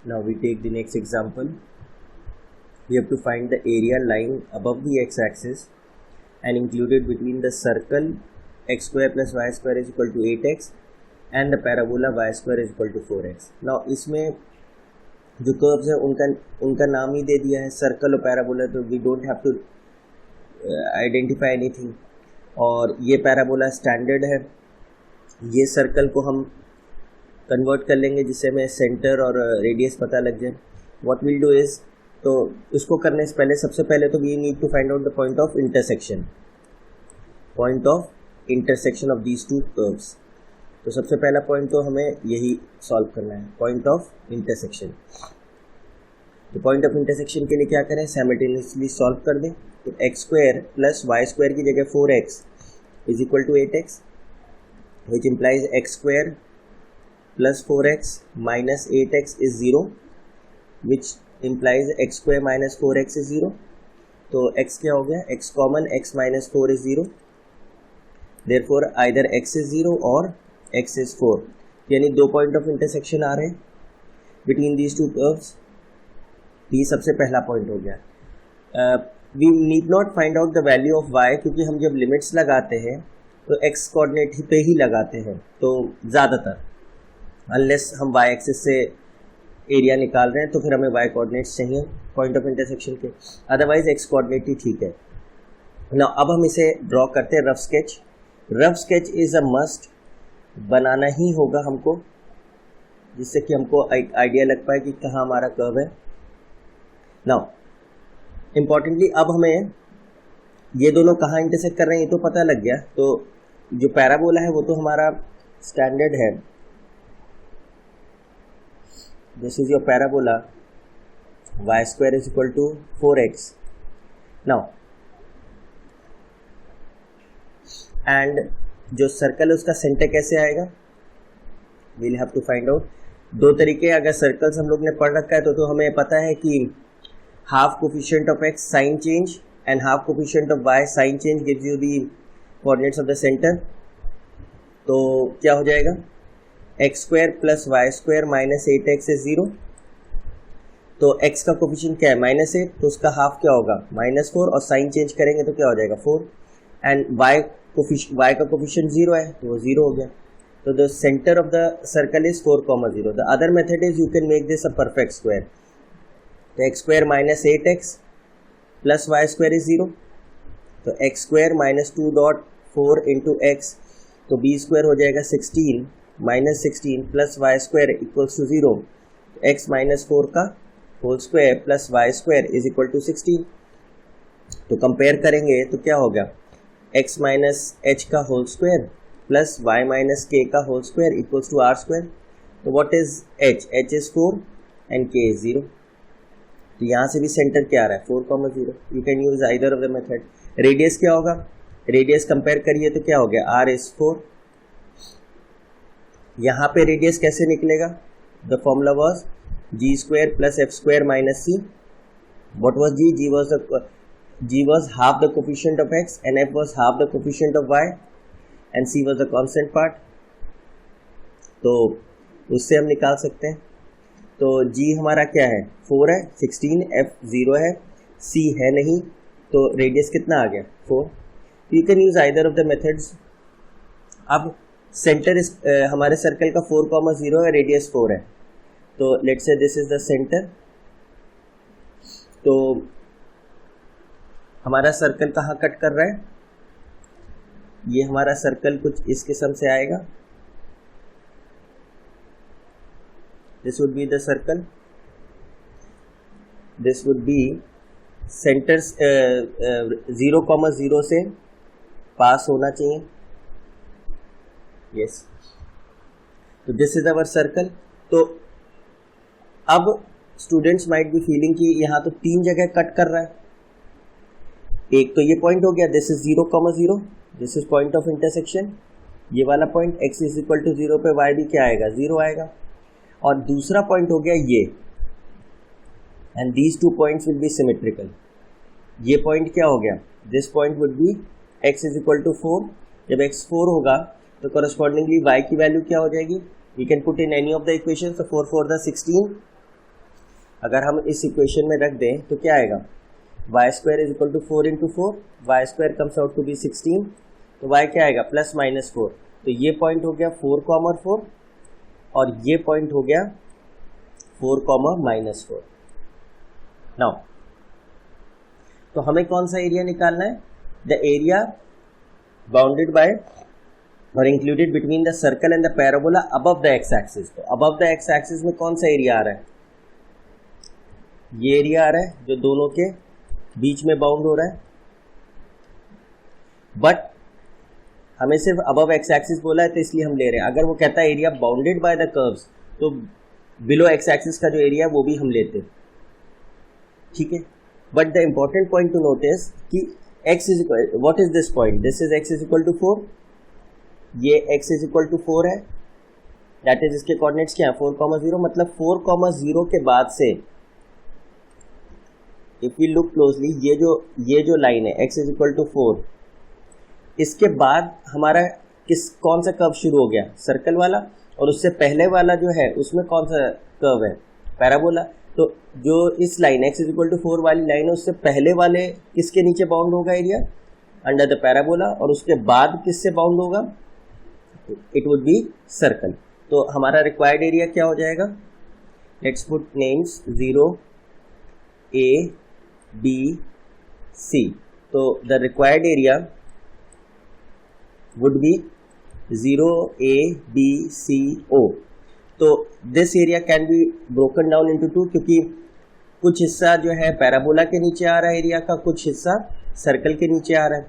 Now we take the next example. We have to find the area lying above the x-axis and included between the circle x square plus y square is equal to 8x and the parabola y square is equal to 4x. Now इसमें जो curves है उनका नाम ही दे दिया है circle और parabola, तो we don't have to identify anything. और ये पैराबोला स्टैंडर्ड है, ये सर्कल को हम कन्वर्ट कर लेंगे जिससे हमें सेंटर और रेडियस पता लग जाए. व्हाट विल डू इज, तो इसको करने से पहले सबसे पहले तो we need to find out the point of intersection of these two curves. तो सबसे पहला पॉइंट तो हमें यही सॉल्व करना है, पॉइंट ऑफ इंटरसेक्शन. तो पॉइंट ऑफ इंटरसेक्शन के लिए क्या करें, साइमल्टेनियसली सॉल्व कर दें. तो x square plus y square की जगह 4x is equal to 8x, which implies x square plus 4x minus 8x is 0, which implies x square minus 4x is 0. तो x क्या हो गया, x common, x minus 4 is 0. Therefore either x is 0 और x is 4. यानी दो point of intersection आ रहे हैं between these two curves. ये सबसे पहला पॉइंट हो गया. We need not find out the value of y, क्योंकि हम जब लिमिट्स लगाते हैं तो x कोऑर्डिनेट पे ही लगाते हैं. तो ज़्यादातर अनलेस हम y एक्सिस से एरिया निकाल रहे हैं तो फिर हमें y कोऑर्डिनेट्स चाहिए पॉइंट ऑफ इंटरसेक्शन के, अदरवाइज x कोऑर्डिनेट ही ठीक है. ना अब हम इसे ड्रॉ करते हैं rough sketch. Rough sketch is a must, बनाना ही होगा हमको, जिससे कि हमको एक आइडिया लग पाए कि कहाँ हमारा कर्व है. नाउ इम्पॉर्टेंटली अब हमें ये दोनों कहाँ इंटरसेक्ट कर रहे हैं ये तो पता लग गया. तो जो पैराबोला है वो तो हमारा स्टैंडर्ड है. This is your parabola, y square is equal to 4x. Now and जो सर्कल है उसका सेंटर कैसे आएगा, we will have to find out. दो तरीके, अगर सर्कल्स हम लोग ने पढ़ रखा है तो हमें पता है कि half coefficient of x sign change and half coefficient of y sign change gives you the coordinates of the centre. तो क्या हो जाएगा, x square plus y square minus 8x is 0. तो x का कोफिशिएंट क्या है, -8, तो उसका हाफ क्या होगा, -4, और साइन चेंज करेंगे तो क्या हो जाएगा 4. एंड y का कोफिशिएंट 0 है तो वो 0 हो गया. तो the centre of the circle is 4,0. The other method is you can make this a perfect square. तो x square minus 8x plus y square is 0. तो x square minus 2.4 into x, तो B square हो जाएगा 16 minus 16 plus y square equals to 0. X minus 4 का whole square plus y square is equal to 16. तो compare करेंगे तो क्या हो गया, एक्स माइनस एच का whole square plus y minus k का whole square equals to r square. तो what is h, h is 4 and k is 0. तो यहाँ से भी सेंटर क्या आ रहा है 4,0. You can use either of the method. Radius क्या होगा, रेडियस कंपेयर करिए तो क्या हो गया, r इज 4. यहाँ पे रेडियस कैसे निकलेगा, the formula was g square plus f square minus c. What was g, g was half the coefficient of x and f was half the coefficient of y and c was the constant part. तो उससे हम निकाल सकते हैं. तो g हमारा क्या है 4 है, 16, f 0 है, c है नहीं, तो रेडियस कितना आ गया 4. You can use either of the methods. अब सेंटर हमारे सर्कल का 4,0 है, रेडियस 4 है. तो let's say this is the centre. तो हमारा सर्कल कहाँ कट कर रहा है, ये हमारा सर्कल कुछ इस किस्म से आएगा. This would be the circle, this would B centre 0,0 से पास होना चाहिए. यस, तो दिस इज अवर सर्कल. तो अब स्टूडेंट्स माइट बी फीलिंग कि यहाँ तो 3 जगह कट कर रहा है. एक तो ये पॉइंट हो गया, this is 0,0, this is point of intersection. ये वाला point x is equal to 0 पे y भी क्या आएगा 0 आएगा. और दूसरा पॉइंट हो गया ये, and these two points will be symmetrical. ये पॉइंट क्या हो गया, this point would be x is equal to 4. जब x 4 होगा तो करस्पॉन्डिंगली y की वैल्यू क्या हो जाएगी, we can put in any of the equation. so 4 4 the 16 अगर हम इस इक्वेशन में रख दें तो क्या आएगा, y square is equal to 4 into 4, y square comes out to be 16, तो वाई क्या आएगा प्लस माइनस 4, तो ये पॉइंट हो गया 4, और ये पॉइंट हो गया 4, नाउ तो हमें कौन सा एरिया निकालना है, द एरिया बाउंडेड बाय और included between the circle and the parabola above the x axis. तो अबव द एक्स एक्सिस में कौन सा एरिया आ रहा है, ये एरिया आ रहा है जो दोनों के बीच में बाउंड हो रहा है, बट हमें सिर्फ अबव एक्स एक्सिस बोला है तो इसलिए हम ले रहे हैं। अगर वो कहता है area bounded by the curves तो बिलो एक्स एक्सिस का जो एरिया है वो भी हम लेते हैं, ठीक है। But the important point to notice कि x is equal, what is this point, this is x is equal to 4, ये x इज इक्वल टू 4 है, दैट इज इसके कोऑर्डिनेट्स क्या है 4,0, मतलब 4,0 के बाद से इफ यू लुक क्लोजली ये जो लाइन है x इज इक्वल टू 4, इसके बाद हमारा कौन सा कर्व शुरू हो गया, सर्कल वाला, और उससे पहले वाला जो है उसमें कौन सा कर्व है, पैराबोला। तो जो इस line x is equal to 4 वाली लाइन है उससे पहले वाले किसके नीचे बाउंड होगा एरिया, अंडर द पैराबोला, और उसके बाद किससे बाउंड होगा, इट वुड बी सर्कल। तो हमारा रिक्वायर्ड एरिया क्या हो जाएगा, let's put names 0 A B C, तो the required area would be 0 A B C O। तो this area can be broken down into 2, क्योंकि कुछ हिस्सा जो है पैराबोला के नीचे आ रहा है एरिया का, कुछ हिस्सा सर्कल के नीचे आ रहा है।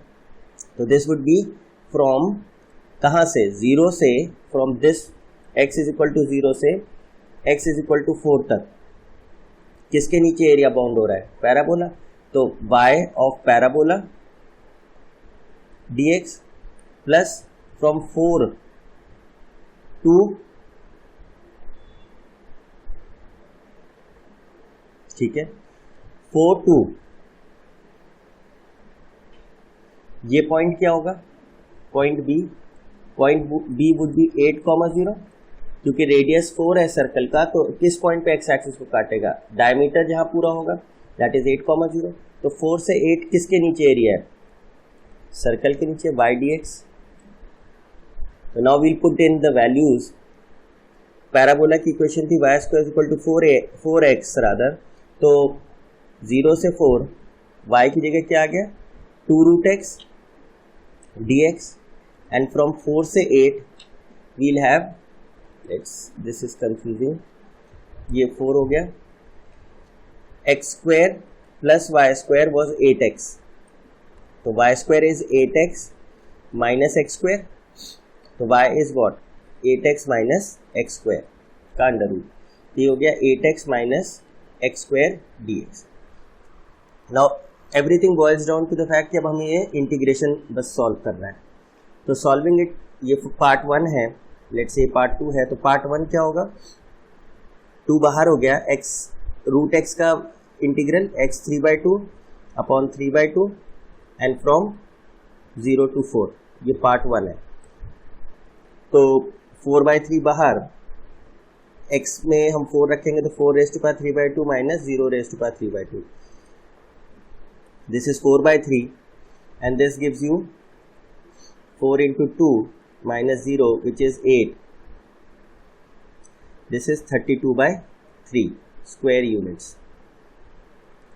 तो दिस वुड बी फ्रॉम कहाँ से, 0 से, from this x is equal to 0 से x इज इक्वल टू 4 तक किसके नीचे एरिया बाउंड हो रहा है, पैराबोला। तो y of parabola dx plus from 4 to, ठीक है, 4 टू, ये पॉइंट क्या होगा, पॉइंट B वुड बी 8,0, क्योंकि रेडियस 4 है सर्कल का, तो किस पॉइंट पे एक्स एक्सिस को काटेगा, डायमीटर जहां पूरा होगा, दैट इज 8,0। तो 4 से 8 किसके नीचे एरिया है, सर्कल के नीचे, y dx। तो now we'll put in the values, parabola की इक्वेशन थी y square equal to 4x rather, तो 0 से 4 y की जगह क्या आ गया 2 root x dx, and from 4 से 8 we'll have, this is confusing, ये 4 हो गया, x square plus y square was 8x, तो y square is 8x minus x square, तो y is what 8x minus x square का under root, ये हो गया 8x minus x square dx। Now everything boils down to the fact कि अब हमें ये इंटीग्रेशन बस सॉल्व करना है। तो सॉल्विंग इट, ये पार्ट 1 है, लेट्स से पार्ट 2 है, तो पार्ट 1 क्या होगा, 2 बाहर हो गया, x रूट x का integral x 3/2 upon 3/2 and from 0 to 4, ये पार्ट 1 है। तो 4/3 बाहर, x में हम 4 रखेंगे तो 4 raise to power 3/2 minus 0 raise to power 3/2, this is 4/3 and this gives you 4 into 2 minus 0 which is 8, this is 32/3 square units।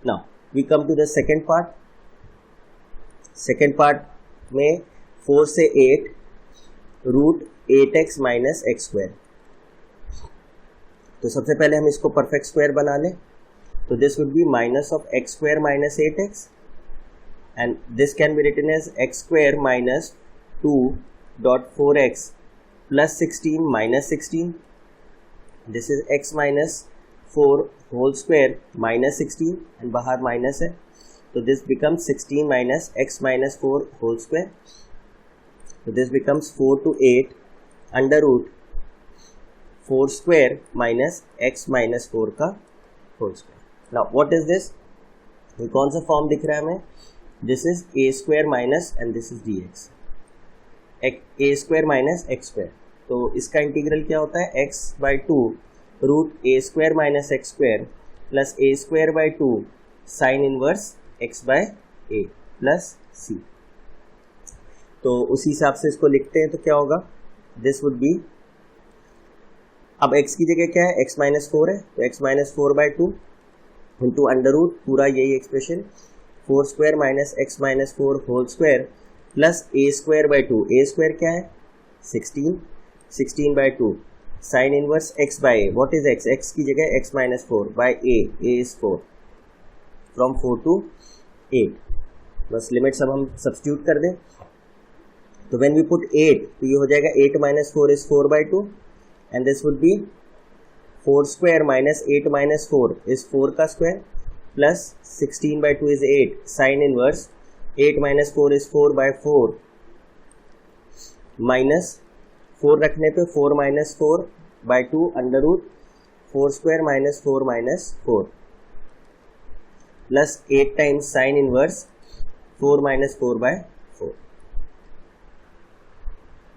Now we come to the second part। second part में 4 से 8 root 8x minus x square, तो सबसे पहले हम इसको perfect square बना लें, तो this would be minus of x square minus 8x, and this can be written as x square minus 2.4x plus 16 minus 16, this is x minus 4 whole square minus 16 and बाहर minus है, तो this becomes 16 minus x minus 4 whole square, so this becomes 4 to 8 under root 4 square minus x minus 4 का whole square। now what is this, ये कौन सा form दिख रहा है हमें, this is a square minus and this is dx, a square minus x square, तो इसका इंटीग्रल क्या होता है x/2 root a square minus x square plus a square by 2 sine inverse x by a plus c. तो उसी हिसाब से इसको लिखते हैं, तो क्या होगा, दिस वुड बी, अब x की जगह क्या है, x माइनस 4 है, तो x minus 4 by 2 into under root पूरा यही expression 4 square minus x minus 4 whole square plus a square by 2, a square क्या है 16, 16 by 2 sine inverse x by ए, व्हाट इज x, x की जगह x minus 4 by a, a is 4 from 4 to 8, बस limits अब हम substitute कर दें, तो व्हेन वी पुट 8 तो ये हो जाएगा 8 minus 4 is 4 by 2 and this would be 4 square minus 8 minus 4 is 4 का square plus 16 by 2 is 8 sine inverse 8 minus 4 is 4 by 4 minus 4 रखने पे 4 minus 4 by 2 under root 4 square minus 4 plus 8 times sine inverse 4 minus 4 by 4.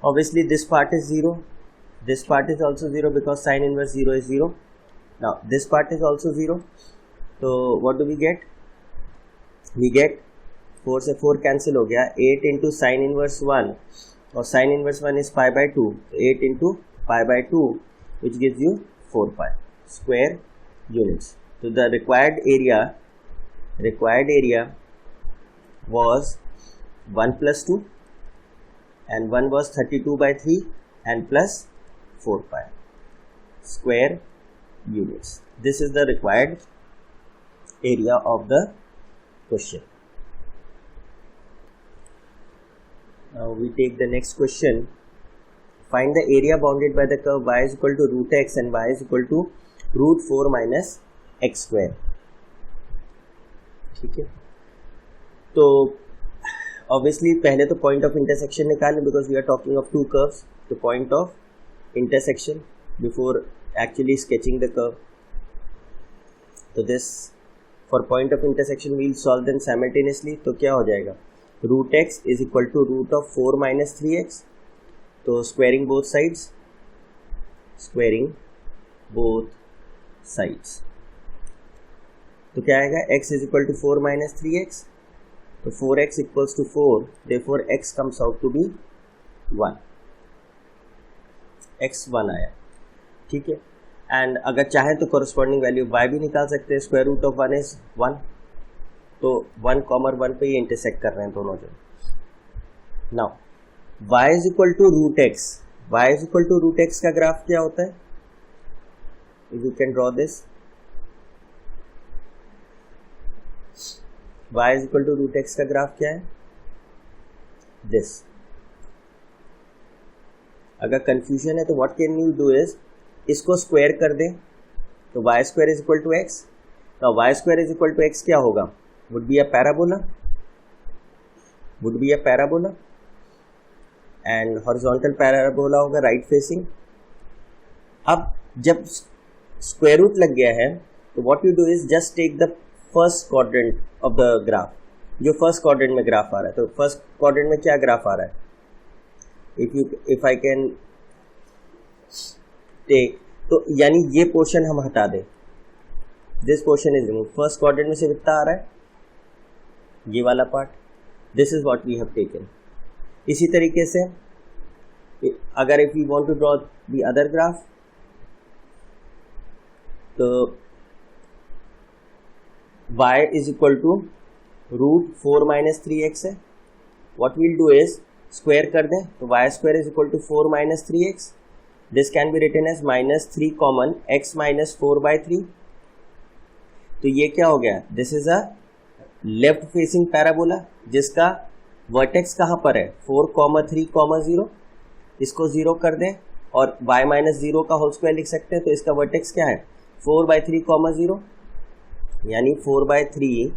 Obviously this part is 0, this part is also 0 because sin inverse 0 is 0. Now this part is also 0, so what do we get? We get 4 से 4 cancel हो गया, 8 into sin inverse 1 और sin inverse 1 is pi by 2, 8 into pi by 2 which gives you 4 pi square units. So the required area was 1 plus 2 and 1 was 32 by 3 and plus 4 pi square units. This is the required area of the question. Now we take the next question. Find the area bounded by the curve y is equal to root x and y is equal to root 4 minus x square. ठीक है, तो obviously पहले तो point of intersection निकालें because we are talking of two curves, तो point of intersection before actually sketching the curve. तो this for point of intersection we will solve them simultaneously. तो क्या हो जाएगा, root x is equal to root of 4 minus 3x, तो squaring both sides, तो क्या आएगा, x is equal to 4 minus 3x, तो 4x equals to 4, therefore x comes out to be 1, x 1 आया. ठीक है, एंड अगर चाहे तो कोरस्पॉन्डिंग वैल्यू y भी निकाल सकते हैं, स्क्वायर रूट ऑफ 1 इज 1, तो 1 कॉमर 1 पे ये इंटरसेक्ट कर रहे हैं दोनों जो. Now y is equal to root x, y is equal to root x का ग्राफ क्या होता है, if you can draw this, y is equal to root x का ग्राफ क्या है, this. अगर कंफ्यूजन है तो what can you do is इसको स्क्वायर कर दें, तो y square is equal to x. now y square is equal to x क्या होगा, would be a parabola and horizontal parabola होगा राइट फेसिंग. अब जब स्क्वायर रूट लग गया है तो what you do is just take the first quadrant of the graph, जो फर्स्ट क्वाड्रेंट में ग्राफ आ रहा है, तो फर्स्ट क्वाड्रेंट में क्या ग्राफ आ रहा है, इफ आई कैन टेक, तो यानी ये पोर्शन हम हटा दें, this portion is remove, first quadrant में से कितना आ रहा है, ये वाला part, this is what we have taken. इसी तरीके से अगर if you want to draw the other graph, तो y is equal to root 4 minus 3x है, what we'll do is square कर दें, तो y square is equal to 4 minus 3x, this can be written as minus 3 common x minus 4 by 3. तो ये क्या हो गया, this is a left facing parabola जिसका vertex कहाँ पर है, 4, 3, 0, इसको 0 कर दें और y minus 0 का होल स्क्वायर लिख सकते हैं, तो इसका vertex क्या है, 4 by 3, 0, यानी 4 by 3,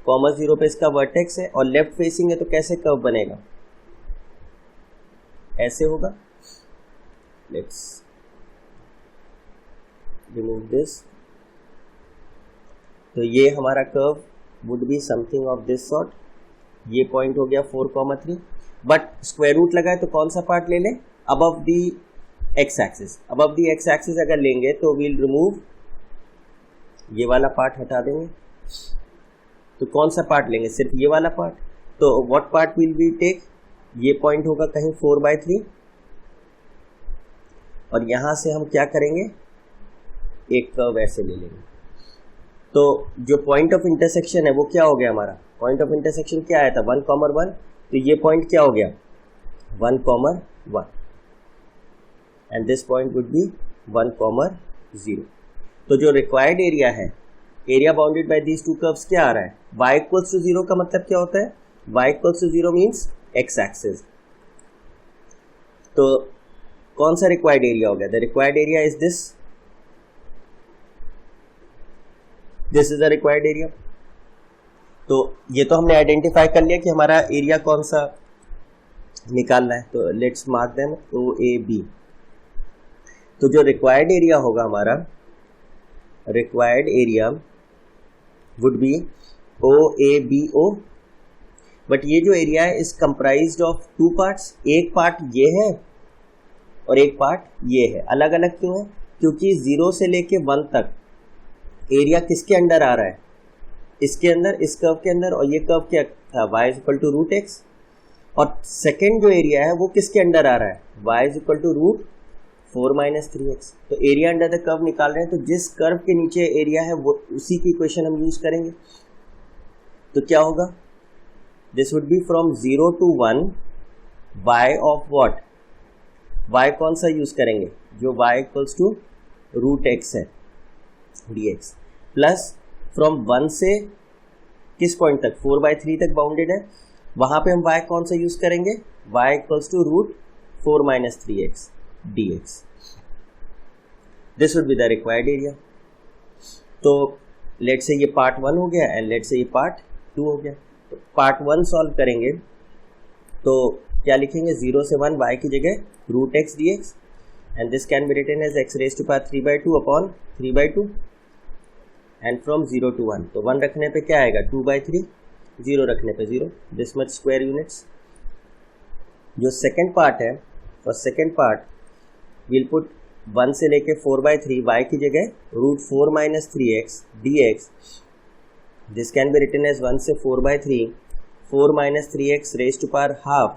0 पे इसका वर्टेक्स है और लेफ्ट फेसिंग है, तो कैसे कर्व बनेगा, ऐसे होगा. लेट्स रिमूव दिस, तो ये हमारा curve would be something of this sort. ये पॉइंट हो गया 4, 3, बट स्क्वायर रूट लगा है तो कौन सा पार्ट ले लें, अबव दी एक्स एक्सिस. अबव दी एक्स एक्सिस अगर लेंगे तो वील रिमूव ये वाला पार्ट हटा देंगे, तो कौन सा पार्ट लेंगे? सिर्फ ये वाला पार्ट। तो what part will we take? ये पॉइंट होगा कहीं 4/3 और यहां से हम क्या करेंगे, एक कर्व ऐसे ले लेंगे। तो जो पॉइंट ऑफ इंटरसेक्शन है वो क्या हो गया हमारा? पॉइंट ऑफ इंटरसेक्शन क्या आया था? 1,1। तो ये पॉइंट क्या हो गया? 1,1 and this point would B 1,0। तो जो रिक्वायर्ड एरिया है, area bounded by these two curves, क्या आ रहा है? y इक्वल्स टू 0 का मतलब क्या होता है? y equals to 0 means x axis. तो कौन सा रिक्वायर्ड एरिया हो गया? The required area is this is the required area. तो ये तो हमने आइडेंटिफाई कर लिया कि हमारा एरिया कौन सा निकालना है। तो लेट्स मार्क देम OAB। तो जो रिक्वायर्ड एरिया होगा हमारा, required area would B OABO। But ये जो एरिया है is comprised of two parts. एक पार्ट ये है और एक पार्ट ये है। अलग अलग क्यों है? क्योंकि 0 से लेके 1 तक एरिया किसके अंडर आ रहा है? इसके अंदर, इस कर्व के अंदर। और ये कर्व क्या था? y is equal to √x। और सेकेंड जो एरिया है वो किसके अंडर आ रहा है? y is equal to √4 - 3x। तो एरिया अंडर द कर्व निकाल रहे हैं, तो जिस कर्व के नीचे एरिया है वो उसी की इक्वेशन हम यूज करेंगे। तो क्या होगा? This would B from 0 to 1 y of what? y कौन सा यूज करेंगे? जो y इक्वल्स टू √x है dx, प्लस फ्रॉम 1 से किस पॉइंट तक? 4/3 तक बाउंडेड है, वहां पे हम y कौन सा यूज करेंगे? y equals to √4 - 3x dx। This would be the required area. तो लेट से ये पार्ट 1 हो गया एंड लेट से ये पार्ट 2 हो गया। तो पार्ट 1 सॉल्व करेंगे तो क्या लिखेंगे? 0 से 1 y की जगह √x dx and this can be written as x raised to power 3/2 upon 3/2 and from 0 to 1। तो 1 रखने पे क्या आएगा? 2/3, 0 रखने पे 0, दिस मच स्क्वायर यूनिट्स। जो सेकेंड पार्ट है, for second part will put 1 से लेके 4/3 y की जगह √4 - 3x dx। This can be written as 1 से 4/3 4 - 3x raised to power ½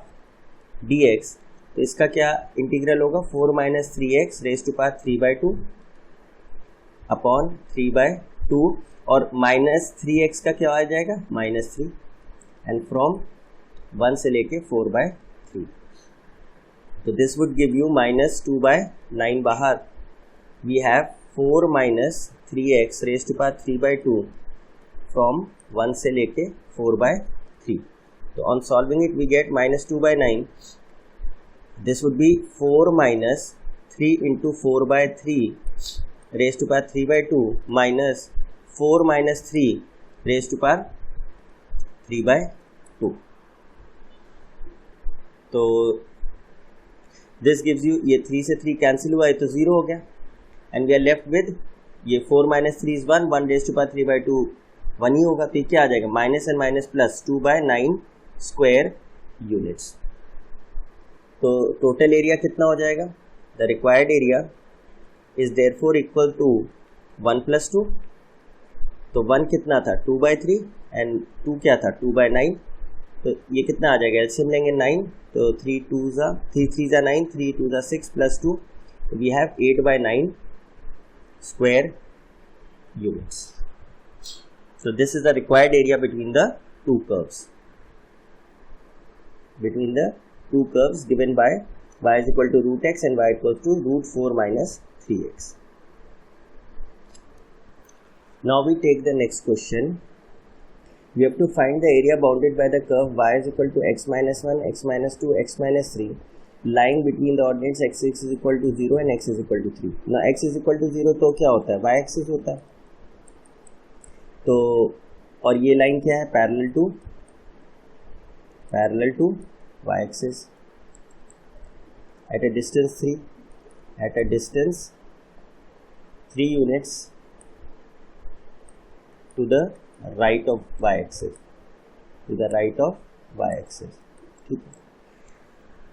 dx। तो इसका क्या इंटीग्रल होगा? 4 - 3x raised to power 3/2 upon 3/2 और -3x का क्या आ जाएगा? -3 एंड फ्रॉम 1 से लेके 4/3। तो दिस वुड गिव यू -2/9 बाहर। We have 4 - 3x raised to power 3/2 from 1 से लेके 4/3। तो on solving it we get -2/9। This would be 4 - 3 into 4/3 raised to power 3/2 minus 4 - 3 raised to power 3/2। तो दिस गिव्स यू, ये 3 से 3 कैंसिल हुआ, ये तो 0 हो गया and we are left with ये 4 - 3 is 1, 1 raised to power 3/2 1 ही होगा। तो ये क्या आ जाएगा? Minus and minus plus 2/9 square units. तो टोटल एरिया कितना हो जाएगा? The required area is therefore equal to 1 + 2। तो 1 कितना था? 2/3 एंड 2 क्या था? 2/9। तो ये कितना आ जाएगा? एलसीएम लेंगे 9, तो 3 3 × 9, 3 2 6 + 2, we have 8/9 square units. So this is the required area between the two curves. Between the two curves given by y is equal to √x and y equals to √4 - 3x. Now we take the next question. We have to find the area bounded by the curve y is equal to x - 1, x - 2, x - 3 lying between the ordinates x is equal to 0 and x is equal to 3. Now x is equal to 0 तो क्या होता है? y axis होता है। तो और ये line क्या है? Parallel to y axis at a distance 3 units to the right of y axis, ठीक है।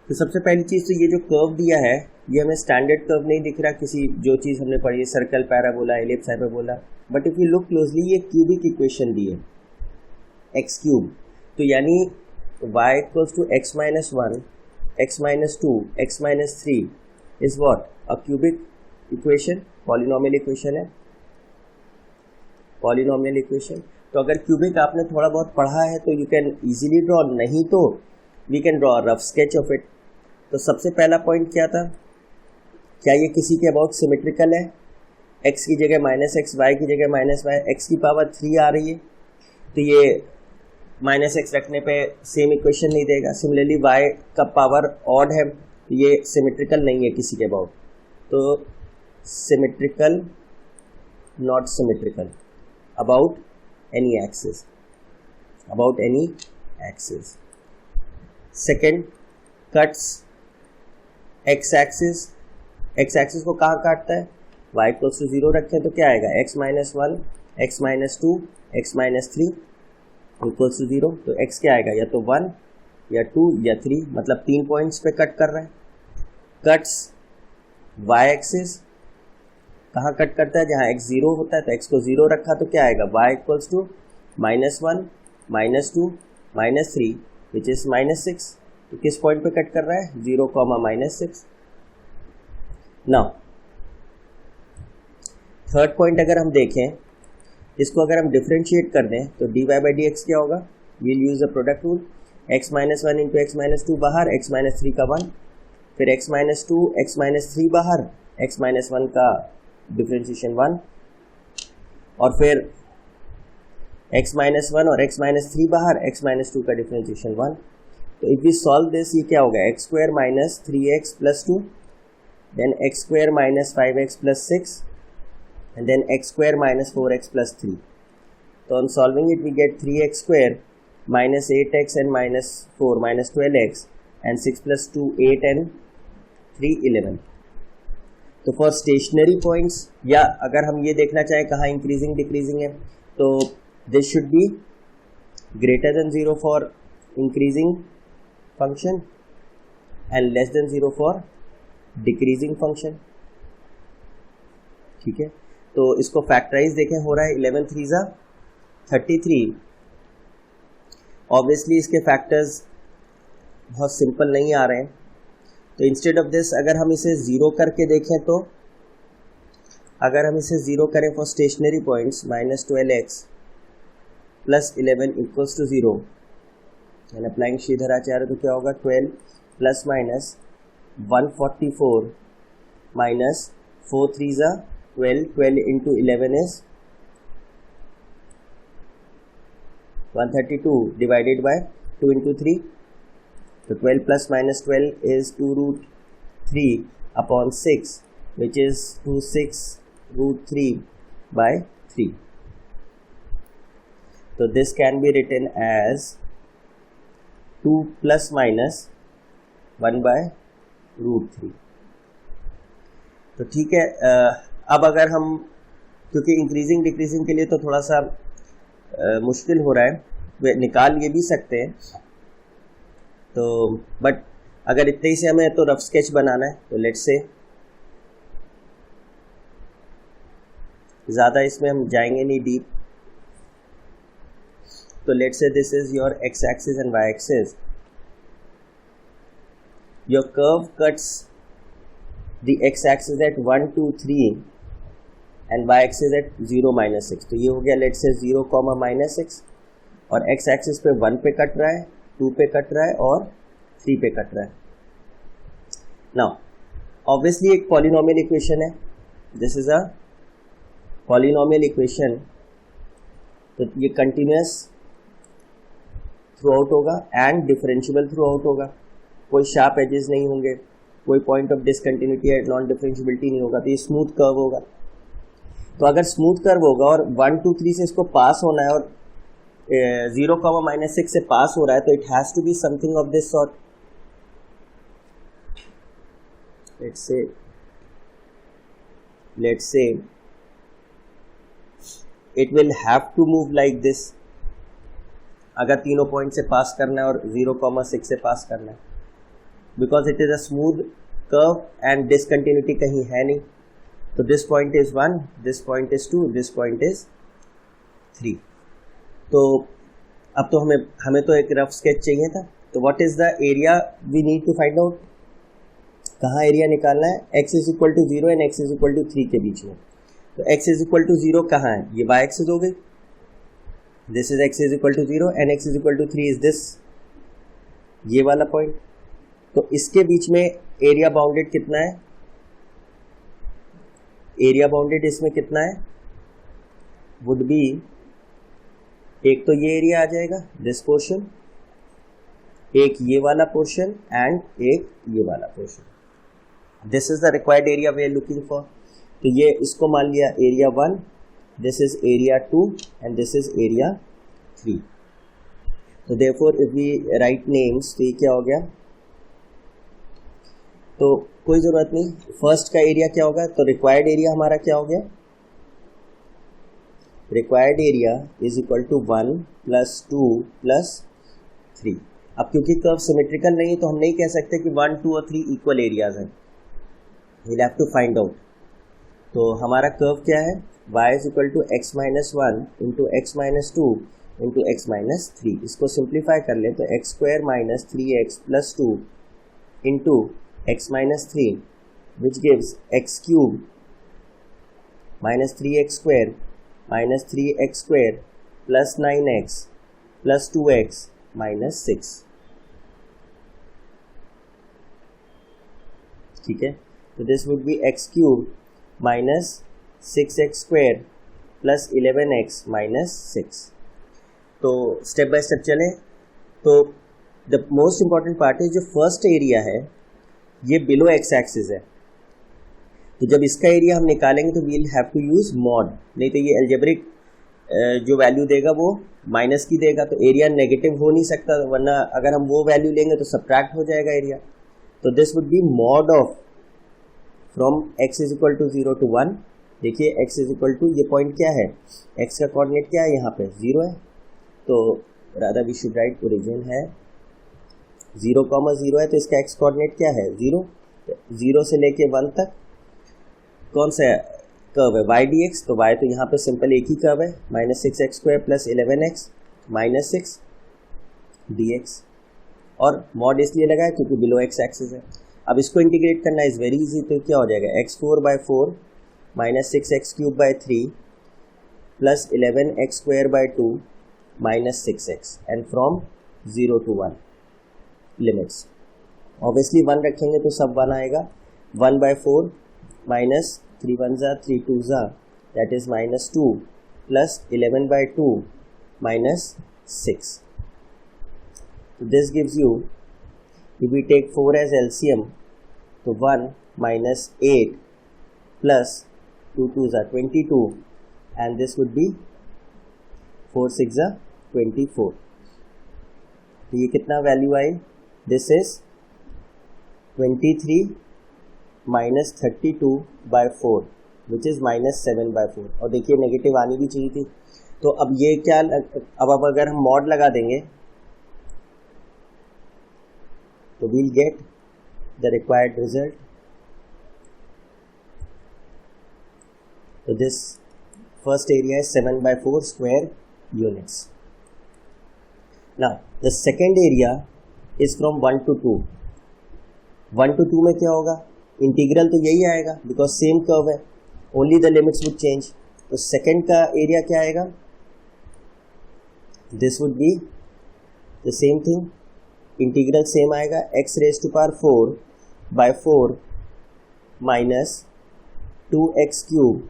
तो सबसे पहली चीज़ तो ये जो कर्व दिया है ये हमें स्टैंडर्ड कर्व नहीं दिख रहा, किसी जो चीज़ हमने पढ़ी है circle, parabola, ellipse, hyperbola, but if you look closely ये क्यूबिक इक्वेशन दी है एक्स क्यूब, तो यानी y इक्वल्स टू x minus 1, x minus 2, x minus 3 is what a cubic equation, polynomial equation है, पॉलिनोमियल इक्वेशन। तो अगर क्यूबिक आपने थोड़ा बहुत पढ़ा है तो यू कैन इजीली ड्रॉ, नहीं तो we can draw rough sketch of it. तो सबसे पहला पॉइंट क्या था, क्या ये किसी के अबाउट सिमेट्रिकल है, x की जगह माइनस एक्स, वाई की जगह माइनस वाई, एक्स की पावर 3 आ रही है, तो ये माइनस एक्स रखने पे सेम इक्वेशन नहीं देगा। सिमिलरली y का पावर ऑड है, तो ये सिमेट्रिकल नहीं है किसी के अबाउट, तो symmetrical, not symmetrical, about any axis, about any axis. Second, cuts x axis, x axis को कहाँ काटता है, y इक्वल्स टू 0 रखें तो क्या आएगा, x minus 1, x minus 2, x minus 3 equals to 0, तो x क्या आएगा, या तो 1 या 2 या 3, मतलब 3 पॉइंट्स पे कट कर रहा है। कट्स y एक्सिस, कहाँ कट करता है, जहाँ x 0 होता है, तो x को 0 रखा तो क्या आएगा, y equals to minus 1, minus 2, minus 3 which is minus 6, तो किस पॉइंट पे कट कर रहा है, 0, माइनस 6। नाउ थर्ड पॉइंट अगर हम देखें, इसको अगर हम डिफरेंशिएट कर दें तो dy बाई डी एक्स क्या होगा, we'll use the product rule, x minus 1 into x minus 2 बाहर, x माइनस 3 का 1, फिर x माइनस 2, x माइनस 3 बाहर, x माइनस 1 का डिफरेंशिएशन 1, और फिर x माइनस 1 और x माइनस 3 बाहर, x माइनस 2 का डिफरेंशिएशन 1। तो इफ वी सॉल्व दिस, ये क्या होगा, x square minus 3x plus 2, then x square minus 5x plus 6, and then x square minus 4x plus 3. So on solving it we get 3x square minus 8x and minus 4 minus 12x and 6 plus 2 8 and 3 11. तो for stationary points, या अगर हम ये देखना चाहें कहाँ increasing decreasing है, तो this should be greater than 0 for increasing function and less than 0 for decreasing function. ठीक है, तो इसको फैक्टराइज देखें, हो रहा है 11 3 ज़ा 33। ऑब्वियसली इसके फैक्टर्स बहुत सिंपल नहीं आ रहे हैं, तो इंस्टेड ऑफ दिस अगर हम इसे ज़ीरो करके देखें, तो अगर हम इसे ज़ीरो करें for stationary points, minus 12x plus 11 equals to 0, and applying Shridharacharya, तो क्या होगा, 12 प्लस माइनस 144 माइनस 4 3 ज़ा 12, 12 into 11 is 132 divided by 2 into 3, so 12 plus minus 12 is 2 root 3 upon 6, which is 2 6 root 3 by 3. So this can be written as 2 plus minus 1 by root 3. तो ठीक है, अब अगर हम, क्योंकि इंक्रीजिंग डिक्रीजिंग के लिए तो थोड़ा सा मुश्किल हो रहा है, वे निकाल ये भी सकते हैं, तो बट अगर इतने ही से हमें तो रफ स्केच बनाना है, तो लेट्स से ज़्यादा इसमें हम जाएंगे नहीं डीप, तो let's say this is your x axis and y axis, your curve cuts the x-axis at 1 2 3 and y-axis at 0 minus 6, तो ये हो गया लेट्स से 0, माइनस 6, और x-axis पे 1 पे कट रहा है, 2 पे कट रहा है और 3 पे कट रहा है। नाउ ऑब्वियसली एक पॉलिनोमियल इक्वेशन है, this is a polynomial equation, तो ये कंटिन्यूस थ्रू आउट होगा एंड डिफरेंशिएबल थ्रू आउट होगा, कोई शार्प एजेस नहीं होंगे, कोई पॉइंट ऑफ डिसकंटिन्यूटी या नॉन डिफरेंशिएबिलिटी नहीं होगा, तो ये स्मूथ कर्व होगा। तो अगर स्मूथ कर्व होगा और 1 2 3 से इसको पास होना है और 0, माइनस 6 से पास हो रहा है, तो it has to be something of this sort. let's say it will have to move like this, अगर तीनों पॉइंट से पास करना है और 0, 6 से पास करना है, because it is a smooth curve and discontinuity कहीं है नहीं. तो this point is 1, this point is 2, this point is 3. तो अब तो हमें तो एक रफ स्केच चाहिए था. तो what is the area we need to find out. कहाँ एरिया निकालना है. x is equal to 0 and x is equal to 3 के बीच में. तो x इज इक्वल टू 0 कहाँ है, ये y एक्सिस हो गई. This is x is equal to 0 and x is equal to 3 is this, ये वाला पॉइंट. तो इसके बीच में एरिया बाउंडेड कितना है, एरिया बाउंडेड इसमें कितना है, वुड बी, एक तो ये एरिया आ जाएगा दिस पोर्शन, एक ये वाला पोर्शन एंड एक ये वाला portion. This is the required area we are looking for. तो ये इसको मान लिया area 1, this is area 2 and this is area 3. तो therefore if we write names, तो ये क्या हो गया, तो कोई ज़रूरत नहीं. फर्स्ट का एरिया क्या होगा, तो रिक्वायर्ड एरिया हमारा क्या हो गया, required area is equal to 1 plus 2 plus 3. अब क्योंकि कर्व सिमेट्रिकल नहीं है तो हम नहीं कह सकते कि 1, 2 और 3 इक्वल एरियाज हैं. We'll have to find out. तो हमारा कर्व क्या है, y is equal to x minus 1 into x minus 2 into x minus 3. इसको सिंप्लीफाई कर लें तो x square minus 3x plus 2 into x minus 3 which gives x cube minus 3x square minus 3x square plus 9x plus 2x minus 6. ठीक है. तो this would be x cube minus 6x square plus 11x minus 6. तो step by step चलें. तो the most important part है जो first area है ये बिलो एक्स एक्सिस है. तो जब इसका एरिया हम निकालेंगे तो we'll have to use mod, नहीं तो ये अलजेब्रिक जो वैल्यू देगा वो माइनस की देगा. तो एरिया नेगेटिव हो नहीं सकता, वरना अगर हम वो वैल्यू लेंगे तो सब्ट्रैक्ट हो जाएगा एरिया. तो this would be mod of from x is equal to 0 to 1. देखिए x इज इक्वल टू, ये पॉइंट क्या है, x का कोऑर्डिनेट क्या है, यहाँ पे 0 है. तो rather we should write origin है 0,0 है, तो इसका x कोऑर्डिनेट क्या है 0. 0 से लेके 1 तक कौन सा कर्व है y dx. तो y तो यहाँ पे सिंपल एक ही कर्व है, minus 6x square plus 11x minus 6 dx. और मॉड इसलिए लगा है क्योंकि बिलो एक्स एक्सिस है. अब इसको इंटीग्रेट करना इज वेरी इजी. तो क्या हो जाएगा, x4/4 minus 6x³ 3 plus 11x square by 2 minus 6x and from 0 to 1 limits. Obviously 1 रखेंगे तो सब 1 आएगा. 1/4 माइनस 3 1 ज़ा 3 2 ज़ा that is minus 2 plus 11/2 minus 6. This gives you, if we take 4 as LCM, तो 1 minus 8 plus 2 2 ज़ा 22 and this would be 4 6 ज़ा 24. तो ये कितना value I, this is 23 minus 32/4 which is minus 7/4. और देखिए नेगेटिव आनी भी चाहिए थी. तो अब ये क्या, अब अगर हम मॉड लगा देंगे तो we'll get the required result. So this first area is 7/4 square units. Now the second area is from 1 to 2. 1 to 2 में क्या होगा, इंटीग्रल तो यही आएगा because same curve है, only the limits would change. तो second का एरिया क्या आएगा, this would be the same thing. Integral same आएगा, x⁴/4 minus 2x³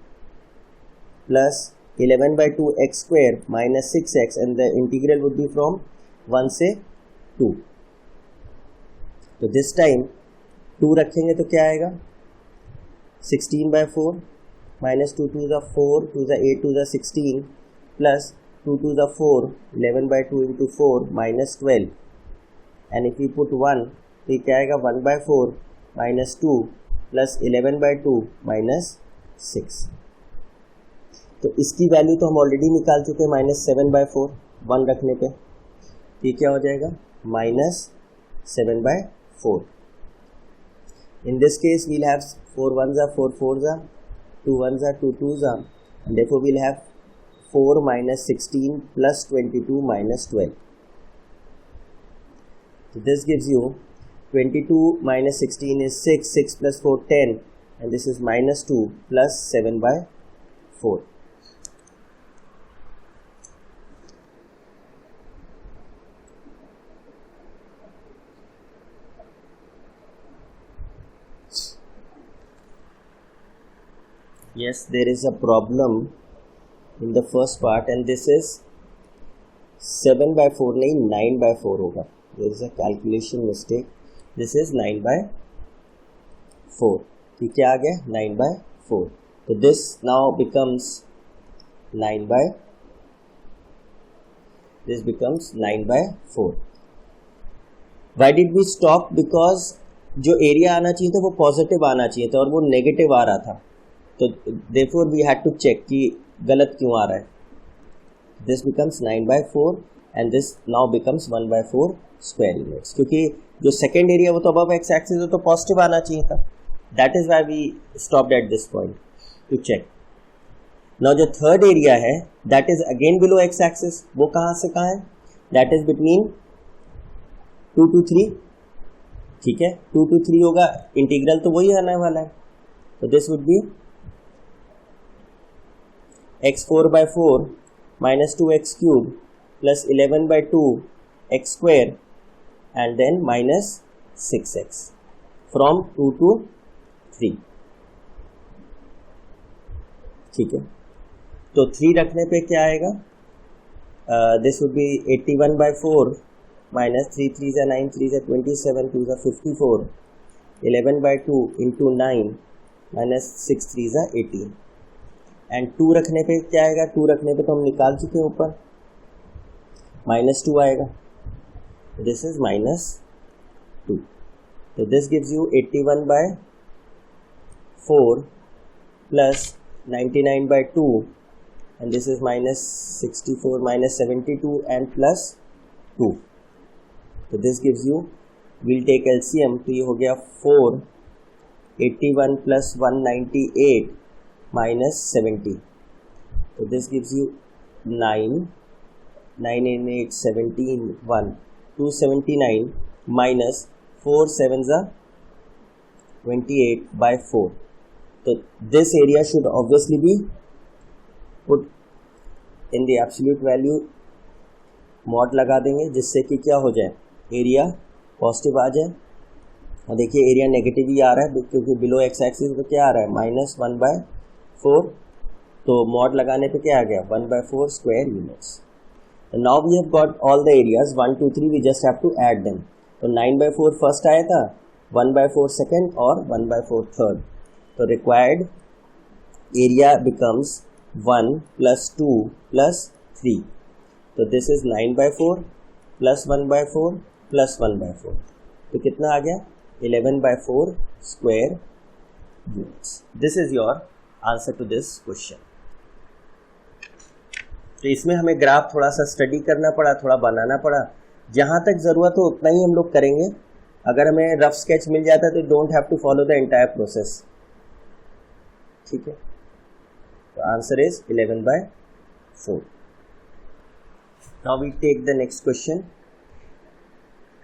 plus 11/2x square minus 6x and the integral would be from 1 से 2. तो this time 2 रखेंगे तो क्या आएगा, 16/4 माइनस 2 2 ज़ा 4 2 ज़ा 8 2 ज़ा 16 प्लस 2 2 ज़ा 4 11/2 into 4 minus 12. And if you put 1 तो ये क्या आएगा, 1/4 माइनस 2 प्लस 11/2 माइनस 6. तो इसकी वैल्यू तो हम ऑलरेडी निकाल चुके हैं, माइनस 7/4 1 रखने पे. ये क्या हो जाएगा, minus 7/4. In this case, we'll have 4 1s are 4 4s are, 2 1s are 2 2s are, and therefore we'll have 4 minus 16 plus 22 minus 12. So this gives you 22 minus 16 is 6, 6 plus 4 10, and this is minus 2 plus 7 by 4. Yes, there is a problem in the first part, and this is 7 by 4 नहीं 9 by 4 होगा. There is a calculation mistake. This is 9 by 4. ठीक क्या आ गया 9 by 4. So this now becomes 9 by 4. Why did we stop? Because जो area आना चाहिए था वो पॉजिटिव आना चाहिए था और वो नेगेटिव आ रहा था. तो therefore we had to check कि गलत क्यों आ रहा है. This becomes 9 by 4 and this now becomes 1 by 4 square units. क्योंकि जो सेकेंड एरिया वो तो above x axis है तो पॉजिटिव आना चाहिए था. That is why we stopped at this point to check. Now जो थर्ड एरिया है that is again below x axis. वो कहाँ से कहाँ है? That is between 2 to 3. ठीक है 2 to 3 होगा. इंटीग्रल तो वही आने वाला है. तो this would be x4 by 4 minus 2x cube plus 11 by 2 x square and then minus 6x from 2 to 3. ठीक है तो 3 रखने पे क्या आएगा? This would be 81 by 4 minus 3 3s are 9 3s are 27 2s are 54 11 by 2 into 9 minus 6 3s are 18. And 2 रखने पे क्या आएगा? 2 रखने पे तो हम निकाल चुके हैं ऊपर माइनस 2 आएगा. This is minus 2. तो this gives you 81 by 4 plus 99 by 2 and this is minus 64 minus 72 and plus 2. तो this gives you will take LCM. तो ये हो गया 4 81 plus 198 minus 70. So this gives you 9 and 8 17 1 279 minus 4 7s are 28 by 4. So this area should obviously be put in the absolute value. mod लगा देंगे जिससे कि क्या हो जाए एरिया पॉजिटिव आ जाए. और देखिए एरिया नेगेटिव ही आ रहा है क्योंकि बिलो एक्स एक्सिस पे क्या आ रहा है माइनस 1 by 4. तो मॉड लगाने पे क्या आ गया 1 by 4 square units. Now we have got all the areas 1 2 3. We just have to add them. तो 9 by 4 फर्स्ट आया था 1 by 4 सेकेंड और 1 by 4 थर्ड. तो required area becomes 1 plus 2 plus 3. तो this is 9 by 4 plus 1 by 4 plus 1 by 4. तो कितना आ गया 11 by 4 square units. This is your answer to this question. तो इसमें हमें ग्राफ थोड़ा सा स्टडी करना पड़ा, थोड़ा बनाना पड़ा. जहाँ तक ज़रूरत हो उतना ही हम लोग करेंगे. अगर हमें रफ स्केच मिल जाता है तो don't have to follow the entire process. ठीक है तो answer is 11 by 4. Now we take the next question.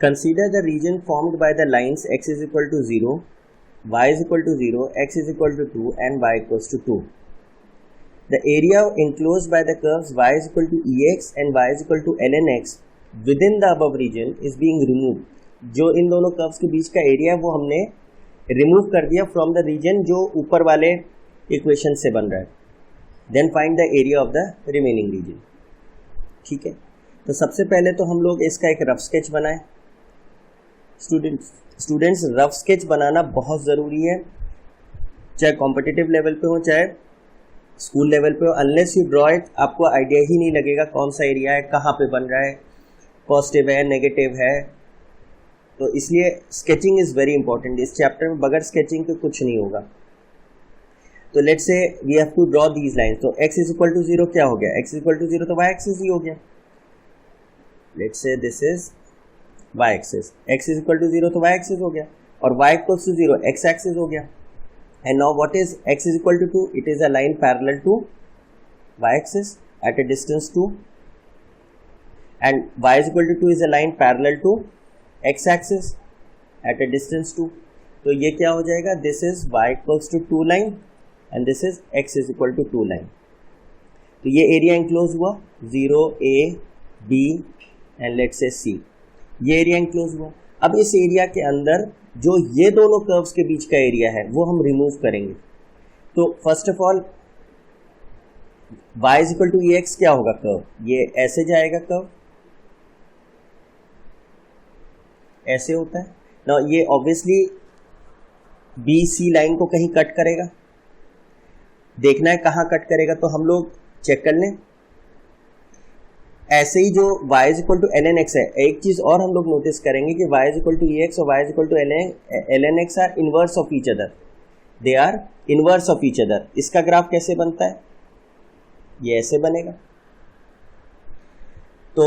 Consider the region formed by the lines x is equal to 0, y is equal to 0, x is equal to 2 and y equals to 2. The area enclosed by the curves y is equal to ex and y is equal to ln x within the above region is being removed. जो इन दोनों curves के बीच का area है वो हमने remove कर दिया from the reason जो ऊपर वाले इक्वेशन से बन रहा है. Then find the area of the remaining region. ठीक है तो सबसे पहले तो हम लोग इसका एक रफ स्केच बनाएं. स्टूडेंट्स रफ स्केच बनाना बहुत ज़रूरी है, चाहे कॉम्पिटिटिव लेवल पे हो चाहे स्कूल लेवल पे हो. अनलेस यू ड्रॉ इट आपको आइडिया ही नहीं लगेगा कौन सा एरिया है, कहाँ पे बन रहा है, पॉजिटिव है नेगेटिव है. तो इसलिए स्केचिंग इज़ वेरी इंपॉर्टेंट. इस चैप्टर में बगैर स्केचिंग के कुछ नहीं होगा. तो let's say we have to draw these lines. तो x इज इक्वल टू 0 क्या हो गया? x इज इक्वल टू 0 तो y एक्सिस ही हो गया. Let's say this is y axis. x is equal to 0 तो y एक्सिस हो गया. और y equals to 0 x axis हो गया. And now what is x is equal to 2? It is a line parallel to y axis at a distance 2 and y is equal to 2 is a line parallel to x axis at a distance 2. तो ये क्या हो जाएगा? This is y equals to 2 line and this is x is equal to 2 line. तो ये area enclose हुआ 0 a b and let's say c. ये area enclose हुआ. अब इस एरिया के अंदर जो ये दोनों कर्व्स के बीच का एरिया है वो हम रिमूव करेंगे. तो first of all y is equal to ex क्या होगा? कर्व ये ऐसे जाएगा, कर्व ऐसे होता है ना. ये ऑब्वियसली BC लाइन को कहीं कट करेगा. देखना है कहाँ कट करेगा, तो हम लोग चेक कर लें. ऐसे ही जो y is equal to ln x है, एक चीज और हम लोग नोटिस करेंगे कि y is equal to ex और y is equal to ln x are inverse of each other. They are inverse of each other. इसका ग्राफ कैसे बनता है? ये ऐसे बनेगा. तो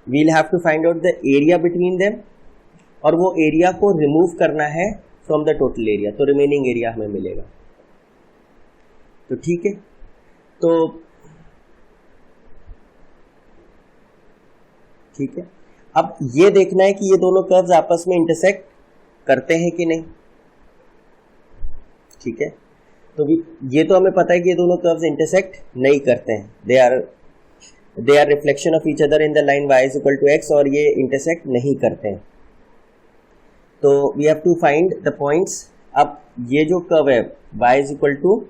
we'll have to find out the area between them और वो एरिया को रिमूव करना है फ्रॉम द टोटल एरिया. तो रिमेनिंग एरिया हमें मिलेगा. तो ठीक है, तो ठीक है. अब ये देखना है कि ये दोनों कर्व्स आपस में इंटरसेक्ट करते हैं कि नहीं. ठीक है, तो ये तो हमें पता है कि ये दोनों कर्व्स इंटरसेक्ट नहीं करते हैं. They are reflection of each other in the line y is equal to x और ये इंटरसेक्ट नहीं करते हैं. तो we have to find the points. अब ये जो कर्व है y is equal to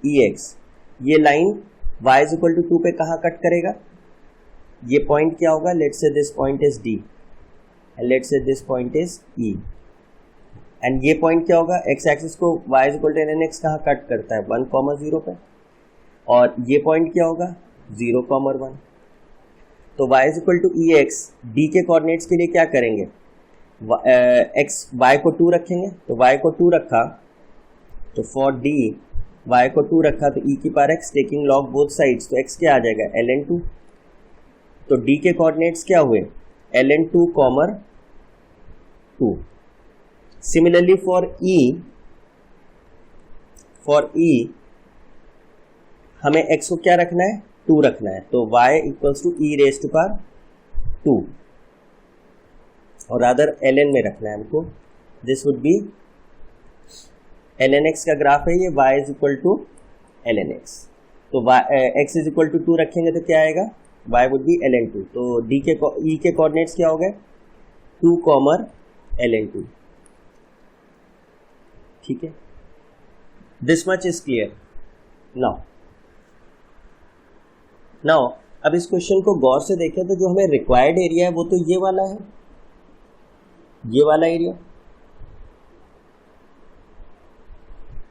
ex, ये line y is equal to 2 पे कहाँ कट करेगा? ये पॉइंट क्या होगा? Let's say this point is D and let's say this point is E. And ये पॉइंट क्या होगा? x एक्सिस को y is equal to ln x कहाँ कट करता है? 1,0 पे. और ये पॉइंट क्या होगा? 0,1. तो y is equal to ex D के कोऑर्डिनेट्स के लिए क्या करेंगे? y को 2 रखेंगे. तो y को 2 रखा, तो फॉर D y को 2 रखा तो e की power x taking log both sides, तो x क्या आ जाएगा? ln 2. तो D के कोऑर्डिनेट्स क्या हुए? ln 2, 2. सिमिलरली फॉर E हमें x को क्या रखना है? 2 रखना है. तो y equals to e raise to power 2 और अदर ln में रखना है हमको. This would be ln x का ग्राफ है ये, y is equal to ln x. तो x इज इक्वल टू 2 रखेंगे तो क्या आएगा? y would be ln 2. तो D के E के कोऑर्डिनेट्स क्या हो गए? 2, ln 2. ठीक है, this much is clear. Now अब इस क्वेश्चन को गौर से देखें तो जो हमें रिक्वायर्ड एरिया है वो तो ये वाला है, ये वाला area.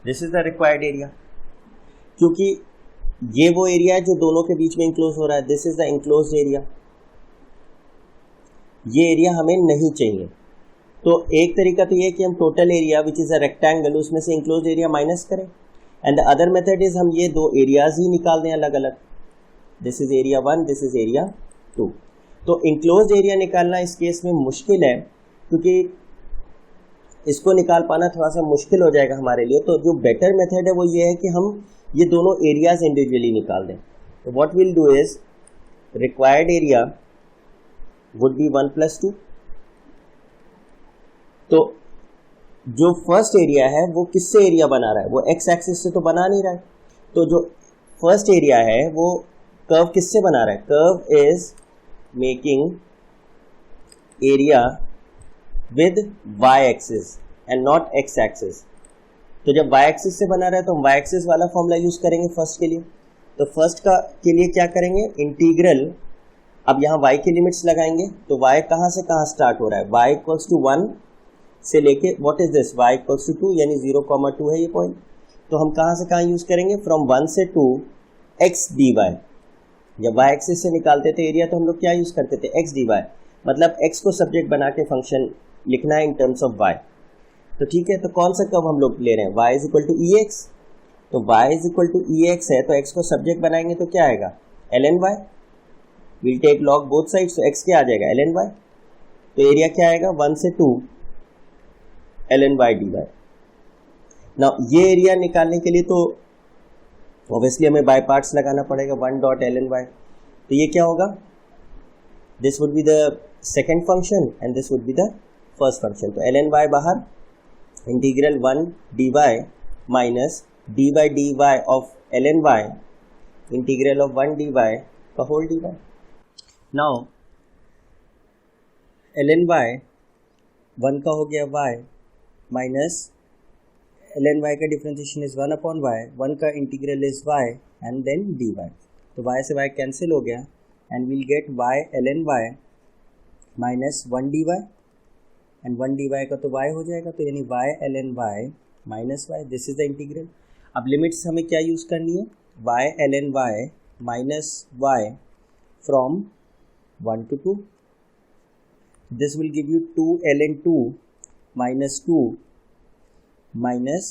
This is the required area, क्योंकि ये वो एरिया है जो दोनों के बीच में इंक्लोज हो रहा है. This is the enclosed area. ये एरिया हमें नहीं चाहिए. तो एक तरीका तो ये है कि हम total area which is a rectangle उसमें से इंक्लोज्ड एरिया माइनस करें. And the other method is हम ये दो एरियाज ही निकाल दें अलग अलग. This is area 1, this is area 2. तो इंक्लोज्ड एरिया निकालना इस केस में मुश्किल है, क्योंकि इसको निकाल पाना थोड़ा सा मुश्किल हो जाएगा हमारे लिए. तो जो बेटर मेथड है वो ये है कि हम ये दोनों एरियाज इंडिविजुअली निकाल दें. तो what will do is required area would B 1 + 2. तो जो फर्स्ट एरिया है वो किससे एरिया बना रहा है? वो x एक्सिस से तो बना नहीं रहा है. तो जो फर्स्ट एरिया है वो कर्व किससे बना रहा है? Curve is making area with y axis and not x axis. तो जब y एक्सिस से बना रहा है तो हम y एक्सिस वाला फॉर्मूला यूज करेंगे फर्स्ट के लिए. तो फर्स्ट का के लिए क्या करेंगे? इंटीग्रल. अब यहाँ y की लिमिट्स लगाएंगे. तो y कहाँ से कहाँ स्टार्ट हो रहा है? y इक्वल्स टू 1 से लेके what is this? y equals to 2 यानी 0,2 है ये पॉइंट. तो हम कहाँ से कहाँ यूज करेंगे? फ्रॉम 1 से 2 x dy. जब y एक्सिस से निकालते थे एरिया तो हम लोग क्या यूज करते थे? x dy. मतलब x को सब्जेक्ट बना के फंक्शन लिखना है इन टर्म्स ऑफ y. तो ठीक है, तो कौन सा कर्व हम लोग ले रहे हैं? y is equal to ex. तो y is equal to ex है तो x को सब्जेक्ट बनाएंगे तो क्या आएगा? ln y. Will take log both sides, तो x क्या आ जाएगा? ln y. तो एरिया क्या आएगा? 1 से 2 ln y dy। नाउ ये एरिया निकालने के लिए तो ऑब्वियसली हमें बाय पार्ट्स लगाना पड़ेगा, 1 डॉट ln y। तो ये क्या होगा, this would be the second function and this would be the first function. तो ln y बाहर, integral 1 dy minus dy dy of ln y, integral of 1 dy का whole dy। Now ln y 1 का हो गया y minus ln y का differentiation is 1 upon y, 1 का integral is y and then dy। तो y से y cancel हो गया and will get y ln y minus 1 dy and 1 dy का तो y हो जाएगा, तो यानी y ln y minus y, this is the integral. अब लिमिट्स हमें क्या यूज़ करनी है, y ln y minus y from 1 to 2, this will give you 2 ln 2 minus 2 minus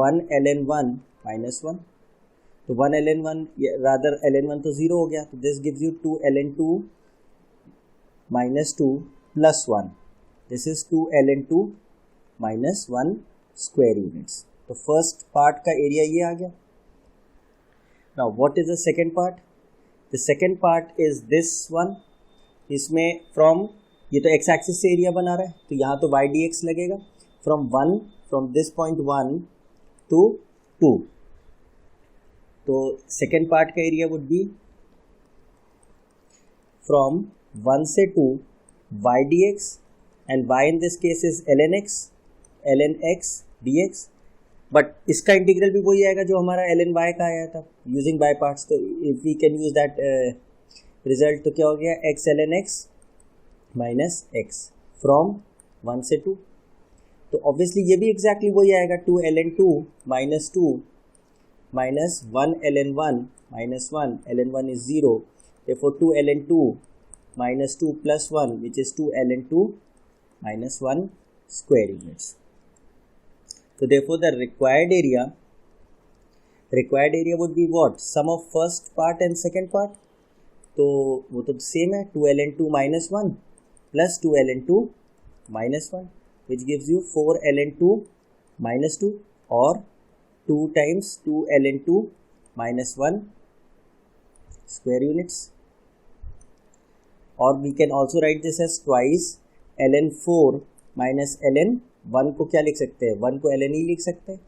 1 ln 1 minus 1। तो 1 ln 1 rather ln 1 तो 0 हो गया, तो this gives you 2 ln 2 minus 2 plus 1, this is 2 ln 2 minus 1 square units। तो first part का area ये आ गया। Now what is the second part? The second part is this one। इसमें from, ये तो x एक्सिस से एरिया बना रहा है, तो यहाँ तो y dx लगेगा फ्रॉम दिस पॉइंट 1 to 2। तो सेकेंड पार्ट का एरिया वुड बी फ्रॉम 1 से 2 y dx and y in this case is ln x dx, but इसका इंटीग्रल भी वही आएगा जो हमारा ln y का आया था यूजिंग बाय पार्ट्स। तो if we can use that result, तो क्या हो गया, x ln x minus x from 1 से 2। तो ऑब्वियसली ये भी एग्जैक्टली वही आएगा, 2 ln 2 minus 2 minus 1 ln 1 minus 1, ln 1 is 0, therefore 2 ln 2 minus 2 plus 1 which is 2 ln 2 minus 1 square units। So therefore the required area would be what, sum of first part and second part। तो वो तो same है, 2 ln 2 minus 1 plus 2 ln 2 minus 1 which gives you 4 ln 2 minus 2 or 2 times 2 ln 2 minus 1 square units। or we can also write this as twice ln 4 minus ln 1 को क्या लिख सकते हैं, 1 को ln e लिख सकते हैं,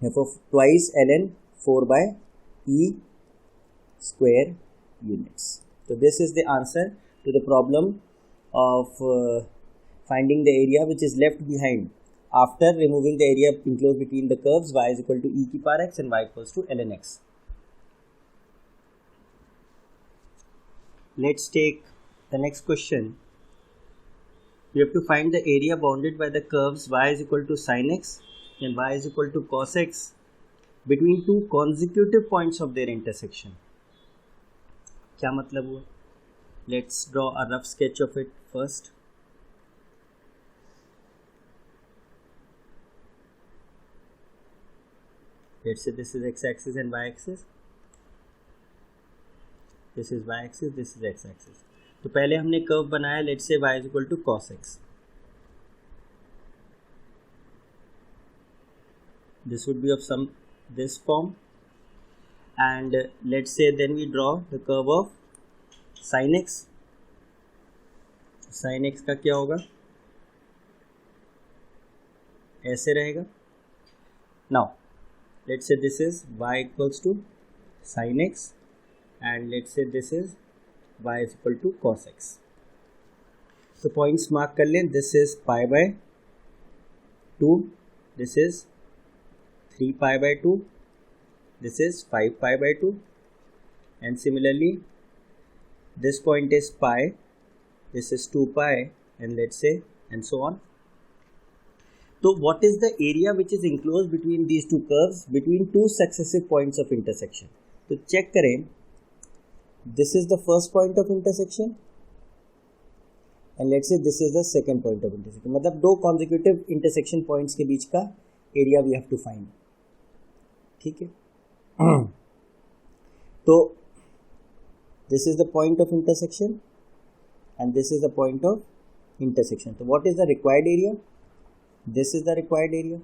therefore twice ln 4 by e square units। So this is the answer to the problem of finding the area which is left behind after removing the area enclosed between the curves y is equal to e की power x and y equals to ln x। Let's take the next question। You have to find the area bounded by the curves y is equal to sin x and y is equal to cos x between two consecutive points of their intersection। क्या मतलब हुआ? Let's draw a rough sketch of it first। Let's say this is x-axis and y-axis, this is y-axis, this is x-axis। तो पहले हमने curve बनाया, let's say y is equal to cos x, this would be of some this form, and let's say then we draw the curve of sin x। sin x का क्या होगा, ऐसे रहेगा। now let's say this is y equals to sin x and let's say this is y is equal to cos x। so points mark कर लें, this is pi by 2, this is 3 pi by 2, this is 5 pi by 2, and similarly this point is pi, this is 2 pi, and let's say and so on। So what is the area which is enclosed between these two curves between two successive points of intersection? तो check करें, this is the first point of intersection and let's say this is the second point of intersection। मतलब दो consecutive intersection points के बीच का area we have to find। ठीक है। तो this is the point of intersection and this is the point of intersection। So what is the required area? this is the required area.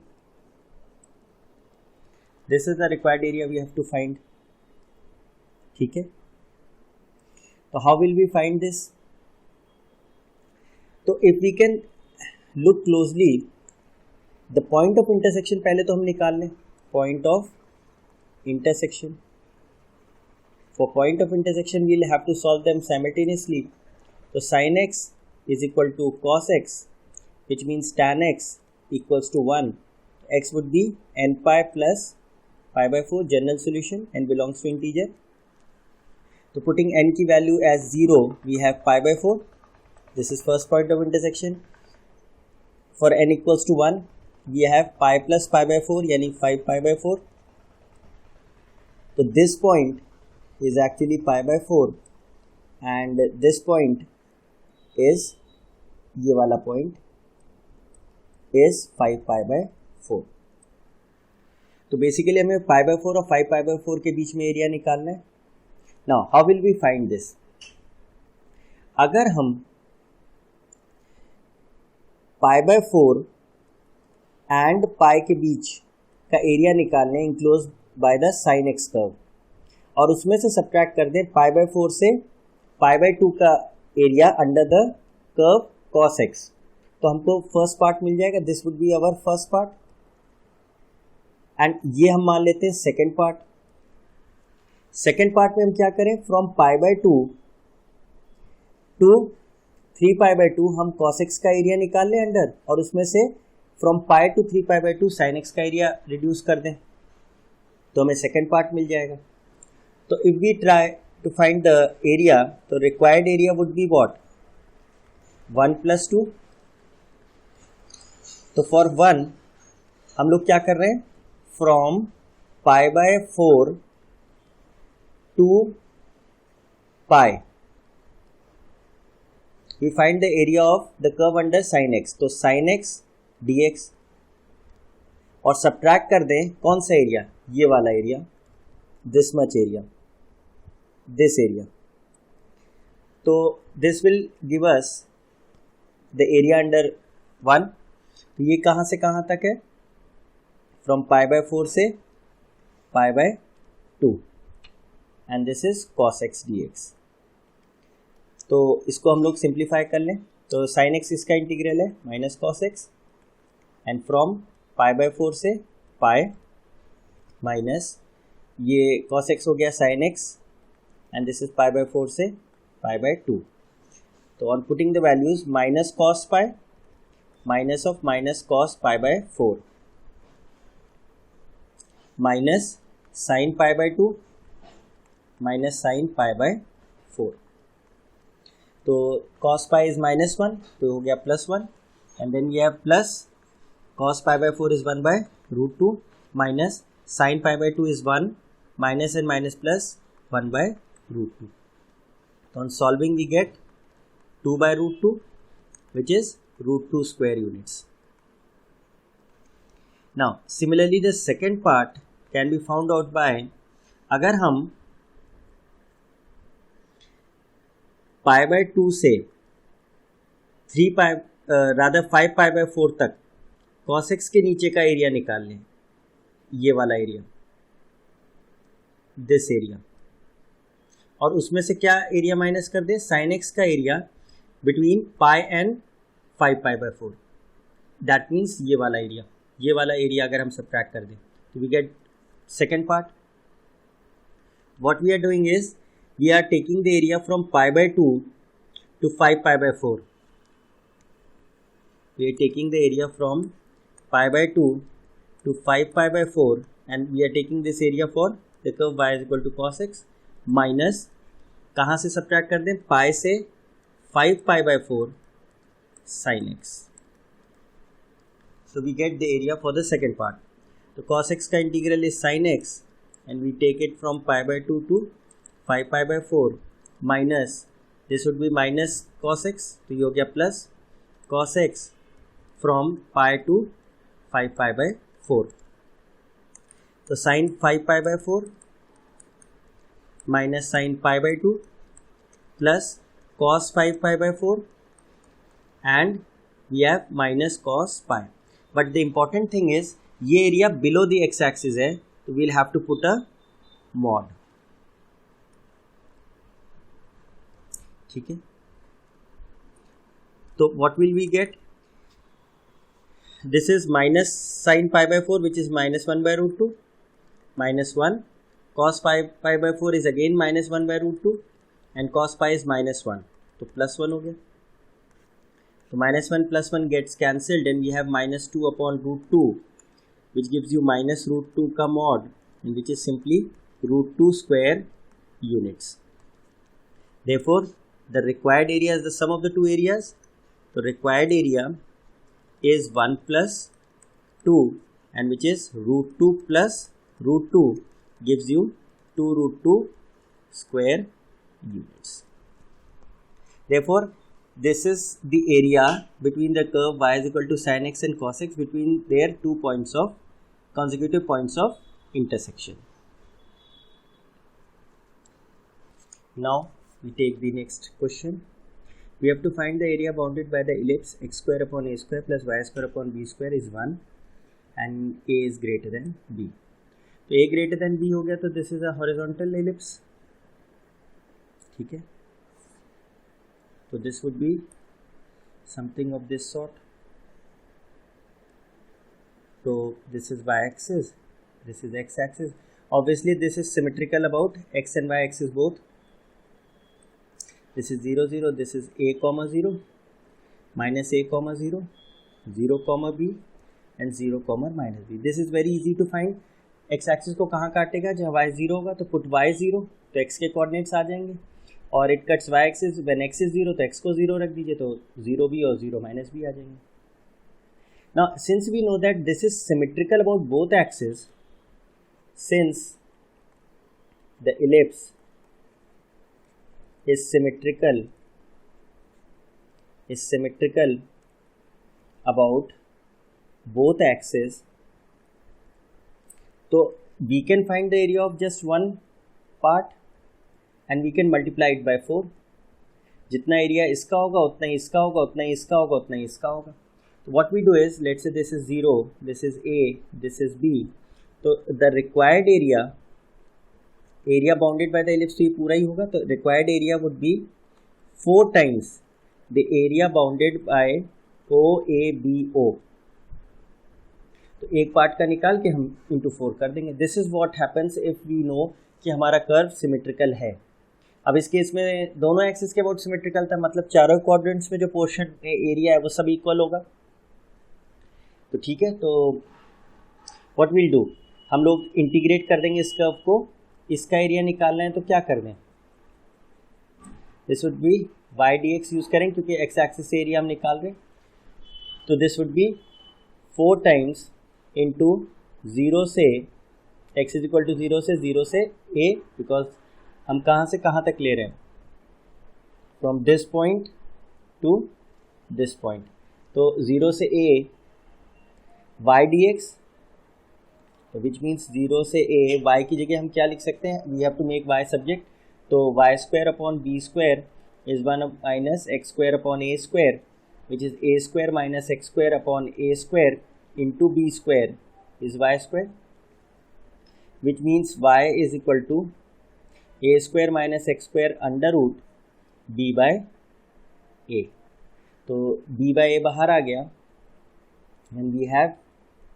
This is the required area we have to find. ठीक है, तो how will we find this? तो if we can look closely, the point of intersection पहले तो हम निकाल लें. Point of intersection. For point of intersection we'll have to solve them simultaneously. So sin x is equal to cos x, which means tan x equals to 1. X would be n pi plus pi by 4, general solution, and belongs to integer. So putting n की value as 0, we have pi by 4. This is first point of intersection. For n equals to 1, we have pi plus pi by 4, यानी 5 pi by 4. So this point is actually pi by 4, and this point is, ये वाला point is 5 pi by 4. तो basically हमें pi by 4 और 5 pi by 4 के बीच में area निकालना है. Now how will we find this? अगर हम pi by 4 and pi के बीच का एरिया निकालने enclosed by the sin x curve, और उसमें से सब्ट्रैक्ट कर दें pi by 4 से pi by 2 का area under the curve cos x, तो हमको फर्स्ट पार्ट मिल जाएगा. This would be our first part, and ये हम मान लेते हैं सेकेंड पार्ट. सेकेंड पार्ट में हम क्या करें, from pi by 2 to 3 pi by 2 हम cos x का एरिया निकाल लें अंडर, और उसमें से from pi to 3 pi by 2 sin x का एरिया रिड्यूस कर दें, तो हमें सेकेंड पार्ट मिल जाएगा. तो if we try to find the area, तो required area would be what, 1 + 2. तो फॉर 1 हम लोग क्या कर रहे हैं, from pi by 4 to pi we find the area of the curve under sin x. तो sin x dx, और सब्ट्रैक्ट कर दें कौन सा एरिया, ये वाला area, this much area, this area. तो this will give us the area under 1. तो ये कहाँ से कहाँ तक है, फ्रॉम पाई बाय 4 से पाई by 2, and this is cos x dx. तो इसको हम लोग सिंप्लीफाई कर लें. तो sin x इसका इंटीग्रल है minus cos x, and from pi by 4 से पाई माइनस ये cos x हो गया sin x, and this is pi by 4 से पाई बाय 2. तो on putting the values, minus cos pi minus of minus cos pi by 4 minus sin pi by 2 minus sin pi by 4. तो cos pi is -1, तो हो गया +1, and then ये plus cos pi by 4 is 1 by √2 minus sin pi by 2 is 1 minus and minus plus 1 by √2. तो on solving we get 2 by √2, which is √2 square units. Now similarly the second part can be found out by, अगर हम pi by 2 से 3 pi rather 5 pi by 4 तक cos x के नीचे का area निकाल लें, ये वाला एरिया, दिस एरिया, और उसमें से क्या एरिया माइनस कर दें, sin x का area between pi and 5 pi by 4. That means ये वाला एरिया अगर हम सब्ट्रैक्ट कर दें, तो we get second part. What we are doing is, we are taking the area from pi by 2 to 5 pi by 4. We are taking the area from pi by 2 to 5 pi by 4, and we are taking this area for the curve y is equal to cos x, minus कहाँ से subtract कर दें, पाई से 5 pi by 4 sin x. So we get the area for the second part. So cos x का integral is sin x, and we take it from pi by 2 to 5 pi by 4 minus, this would be minus cos x, तो ये हो गया plus cos x from pi to 5 pi by 4. तो sin 5 pi by 4 minus sin pi by 2 plus cos 5 pi by 4, and we have minus cos pi. But the important thing is ये area below the x axis है, तो we'll have to put a mod. ठीक है, तो what will we get? This is minus sine pi by 4 which is minus 1 by root 2, minus 1 cos pi by 4 is again minus 1 by root 2 and cos pi is minus 1, तो plus 1 हो गया. तो minus 1 plus 1 gets cancelled and we have minus 2 upon root 2 which gives you minus root 2 का mod, and which is simply root 2 square units. Therefore the required area is the sum of the two areas. The required area is 1 plus 2 and which is root 2 plus root 2 gives you 2 root 2 square units. Therefore this is the area between the curve y is equal to sin x and cos x between their two points of consecutive points of intersection. Now we take the next question. We have to find the area bounded by the ellipse x square upon a square plus y square upon b square is 1 and a is greater than b. तो a greater than b हो गया, तो this is a horizontal ellipse. ठीक है, तो this would be something of this sort. तो this is y axis, this is x axis. Obviously this is symmetrical about x and y axis both. This is 0 0, this is a comma 0, minus a comma 0, 0 comma b and 0 comma minus b. This is very easy to find. X axis को कहाँ काटेगा? जब y 0 होगा तो put y 0, तो x के coordinates आ जाएंगे. और it cuts y axis when x is 0, तो x को 0 रख दीजिए, तो 0 b और 0 माइनस b आ जाएंगे. Now since we know that this is symmetrical about both axis, since the ellipse is symmetrical about both axes, so we can find the area of just one part and we can multiply it by 4. जितना area इसका होगा उतना ही इसका होगा, उतना ही इसका होगा, उतना ही इसका होगा. So what we do is, let's say this is 0, this is a, this is b, तो the required area bounded by the ellipse, तो ये पूरा ही होगा. तो required area would be 4 times the area bounded by OABO. तो एक part का निकाल के हम इंटू 4 कर देंगे. This is what happens if we know कि हमारा कर्व सिमेट्रिकल है. अब इस केस में दोनों एक्सिस के अबाउट सिमेट्रिकल था, मतलब चारों क्वाड्रेंट्स में जो पोर्शन एरिया है वो सब इक्वल होगा. तो ठीक है, तो व्हाट विल डू, हम लोग इंटीग्रेट कर देंगे इस कर्व को. इसका एरिया निकालना है तो क्या कर दें? This would B y dx use करेंगे क्योंकि एक्स एक्सिस से एरिया हम निकाल रहे हैं. तो this would be 4 times into 0 से x इज इक्वल टू 0 से a, बिकॉज हम कहाँ से कहाँ तक ले रहे हैं, from this point two this point. तो 0 से a y dx, which means 0 से a, y की जगह हम क्या लिख सकते हैं? We have to make y subject. तो y square upon b square is 1 minus x square upon a square, which is a square minus x square upon a square into b square is y square, which means y is equal to a square minus x square under root b by a. तो b by a बाहर आ गया and we have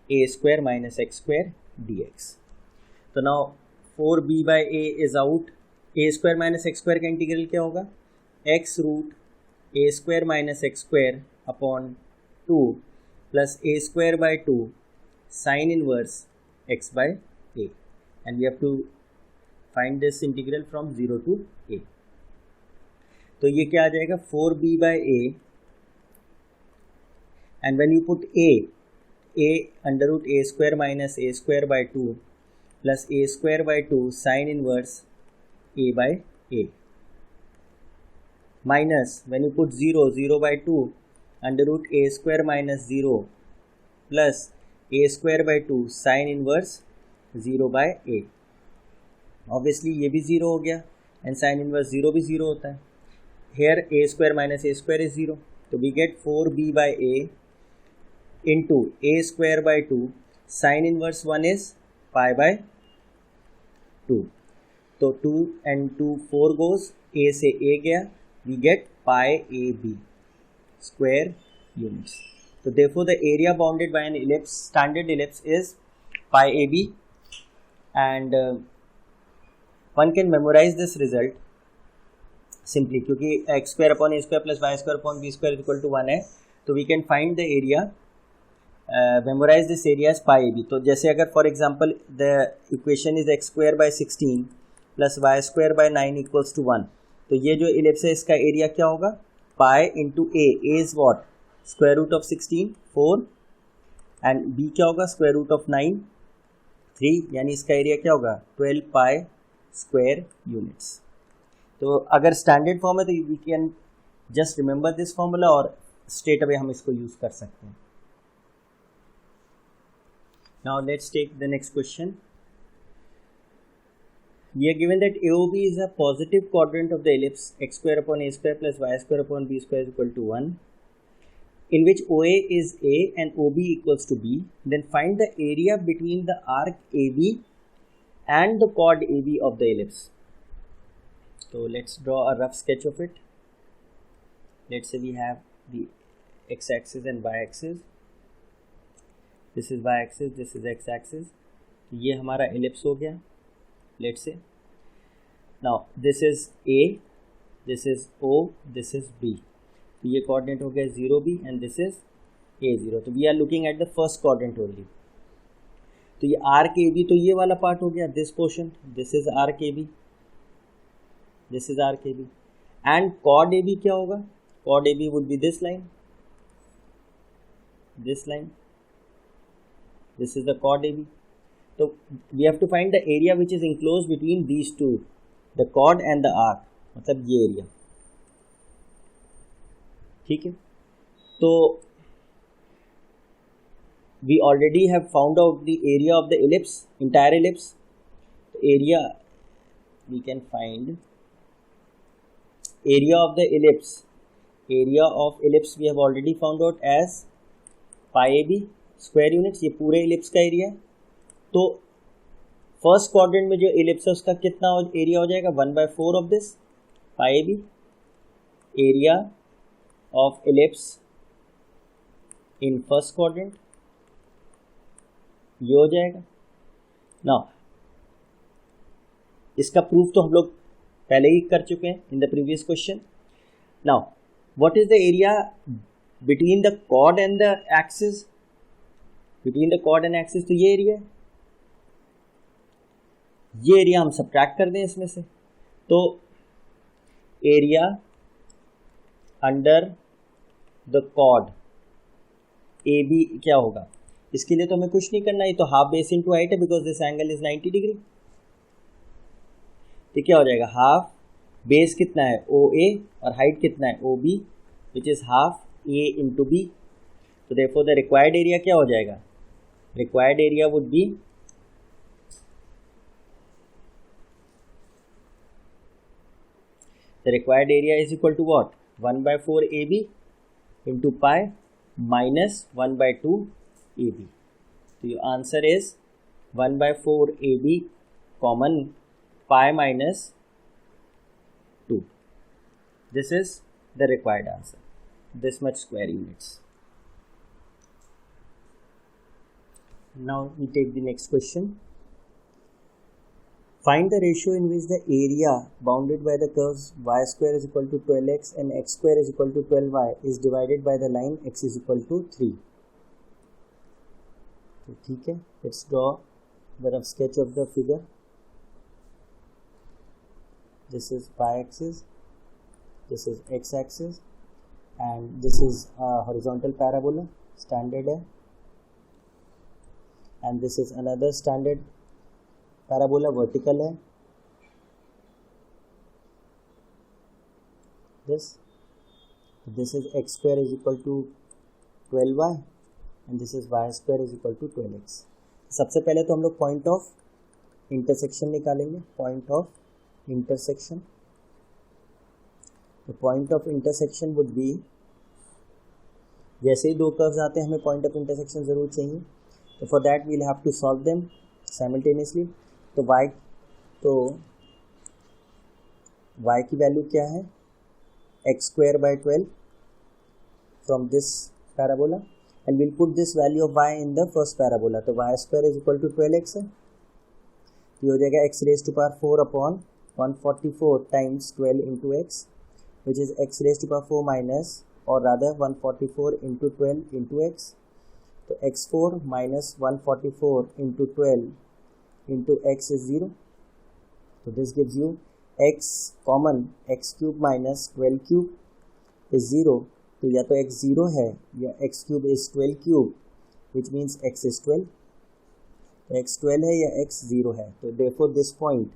a square minus x square dx. तो now 4b by a is out. a square minus x square का integral क्या होगा? x root a square minus x square upon 2 plus a square by 2 sin inverse x by a, and we have to find this integral from 0 to a. तो ये क्या आ जाएगा? 4b by a, and when you put a under root a square minus a square by 2 plus a square by 2 sin inverse a by a, minus when you put 0 by 2 under root a square minus 0 plus a square by 2 sin inverse 0 by a. Obviously ये भी 0 हो गया and sin inverse 0 भी 0 होता है. Here a square minus a square is 0, तो we get 4b by a into a square by 2, sin inverse 1 is pi by 2. तो 2 and 2 4 goes, a से a गया, we get pi ab square units. So therefore the area bounded by an ellipse, standard ellipse, is pi ab, and one can memorize this result simply क्योंकि x square upon a square plus y square upon b square is equal to 1 है, तो we can find the area, memorize this area as pi ab. तो जैसे अगर for example the equation is x square by 16 plus y square by 9 equals to 1, तो ये जो ellipse है इसका एरिया क्या होगा, pi into a is what, square root of 16 4, and b क्या होगा, square root of 9 3, यानी इसका एरिया क्या होगा 12 pi square units. तो अगर स्टैंडर्ड फॉर्म है तो we can just remember this formula और स्ट्रेट अवे हम इसको यूज कर सकते हैं. Now let's take the next question. We are given that AOB is a positive quadrant of the ellipse x square upon a square plus y square upon b square is equal to 1, in which OA is A and OB equals to B. Then find the area between the arc AB and the chord AB of the ellipse. So let's draw a rough sketch of it. Let's say we have the x-axis and y-axis. This is y-axis, this is x-axis. ये हमारा ellipse हो गया. Let's say now this is A, this is O, this is B. तो ये coordinate हो गया 0B and this is A0. तो we are looking at the first quadrant only. तो ये arc AB, तो ये वाला part हो गया, this portion, this is arc AB, this is arc AB, and chord AB क्या होगा, chord AB would be this line, this line, this is the chord AB. So we have to find the area which is enclosed between these two, the chord and the arc, मतलब ये area. ठीक है, तो we already have found out the area of the ellipse, entire ellipse. So area, we can find area of the ellipse. Area of ellipse we have already found out as pi ab square units. ये पूरे ellipse का area है. तो first quadrant में जो ellipse है उसका कितना एरिया हो जाएगा, 1/4 of this pi B. Area of ellipse in first quadrant ये हो जाएगा. नाउ इसका प्रूफ तो हम लोग पहले ही कर चुके हैं in the previous question. Now what is the area between the chord and the axis, between the chord and axis, तो ये एरिया है. ये एरिया हम सब्ट्रैक्ट कर दें इसमें से, तो area under the chord A B क्या होगा, इसके लिए तो हमें कुछ नहीं करना है, तो हाफ बेस इनटू हाइट है because this angle is 90 degree. तो क्या हो जाएगा, हाफ बेस कितना है ओ ए और हाइट कितना है O B, which is half A into B. तो देयरफॉर द रिक्वायर्ड एरिया क्या हो जाएगा, required area would be the required area is equal to what, 1/4 AB into pi minus 1/2 AB. So your answer is 1/4 AB common pi minus 2. This is the required answer, this much square units. Now we take the next question. Find the ratio in which the area bounded by the curves y square is equal to 12x and x square is equal to 12y is divided by the line x is equal to 3. तो ठीक है, let's draw the rough sketch of the figure. This is y axis, this is x axis, and this is a horizontal parabola, standard है, and this is another standard parabola vertical है. This is x square is equal to 12y and this is y square is equal to 12x. सबसे पहले तो हम लोग point of intersection निकालेंगे. Point of intersection, the point of intersection would be जैसे ही दो कर्व्स आते हैं हमें पॉइंट ऑफ इंटरसेक्शन ज़रूर चाहिए, तो for that we'll have to solve them simultaneously. तो y की वैल्यू क्या है, x²/12 from this parabola, and we'll put this value of y in the first parabola. तो y² is equal to 12x है, ये हो जाएगा x raised to power 4 upon 144 times 12 into x, which is x raised to power 4 minus, or rather 144 into 12 into x. तो x4 minus 144 into 12 into x is 0. So this gives you x common, x cube minus 12 cube is 0. तो या तो x 0 है या x cube is 12 cube, which means x is 12. तो x 12 है या x 0 है, तो therefore this point,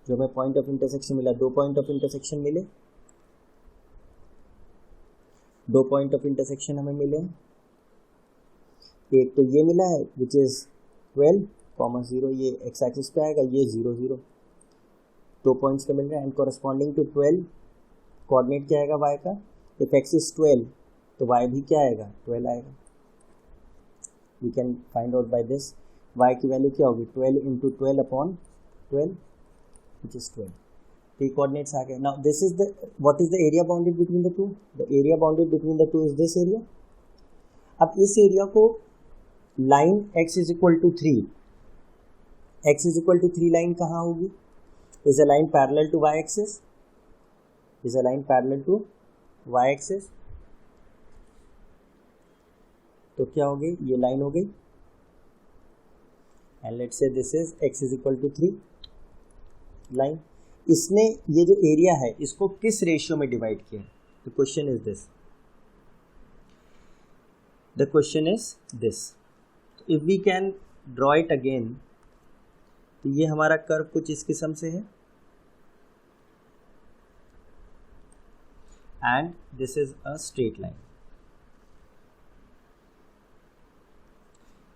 जो हमें पॉइंट ऑफ इंटरसेक्शन मिला, दो पॉइंट ऑफ इंटरसेक्शन मिले, दो पॉइंट ऑफ इंटरसेक्शन हमें मिले, एक तो ये मिला है विच इज 12, 0, ये एक्स एक्सिस पे आएगा, ये 0, 0, दो पॉइंट्स का मिल रहा है, एंड कॉरेस्पॉन्डिंग टू 12 कोऑर्डिनेट क्या आएगा y का, इफ x इज 12 तो y भी क्या आएगा, 12 आएगा। We can find out by this, y की वैल्यू क्या होगी, 12 into 12 upon 12 which is 12। T coordinates आ गए। Now this is the, what is the area bounded between the two? The area bounded between the two is this area. अब इस area को line x is equal to 3, x is equal to 3 line कहाँ होगी, is a line parallel to y axis, is a line parallel to y axis, तो क्या हो गई, ये लाइन हो गई, and let's say this is x is equal to 3 line. इसने ये जो एरिया है इसको किस रेशियो में डिवाइड किया, the question is this, the question is this. If we can draw it again, तो ये हमारा कर्व कुछ इस किस्म से है, and this is a straight line.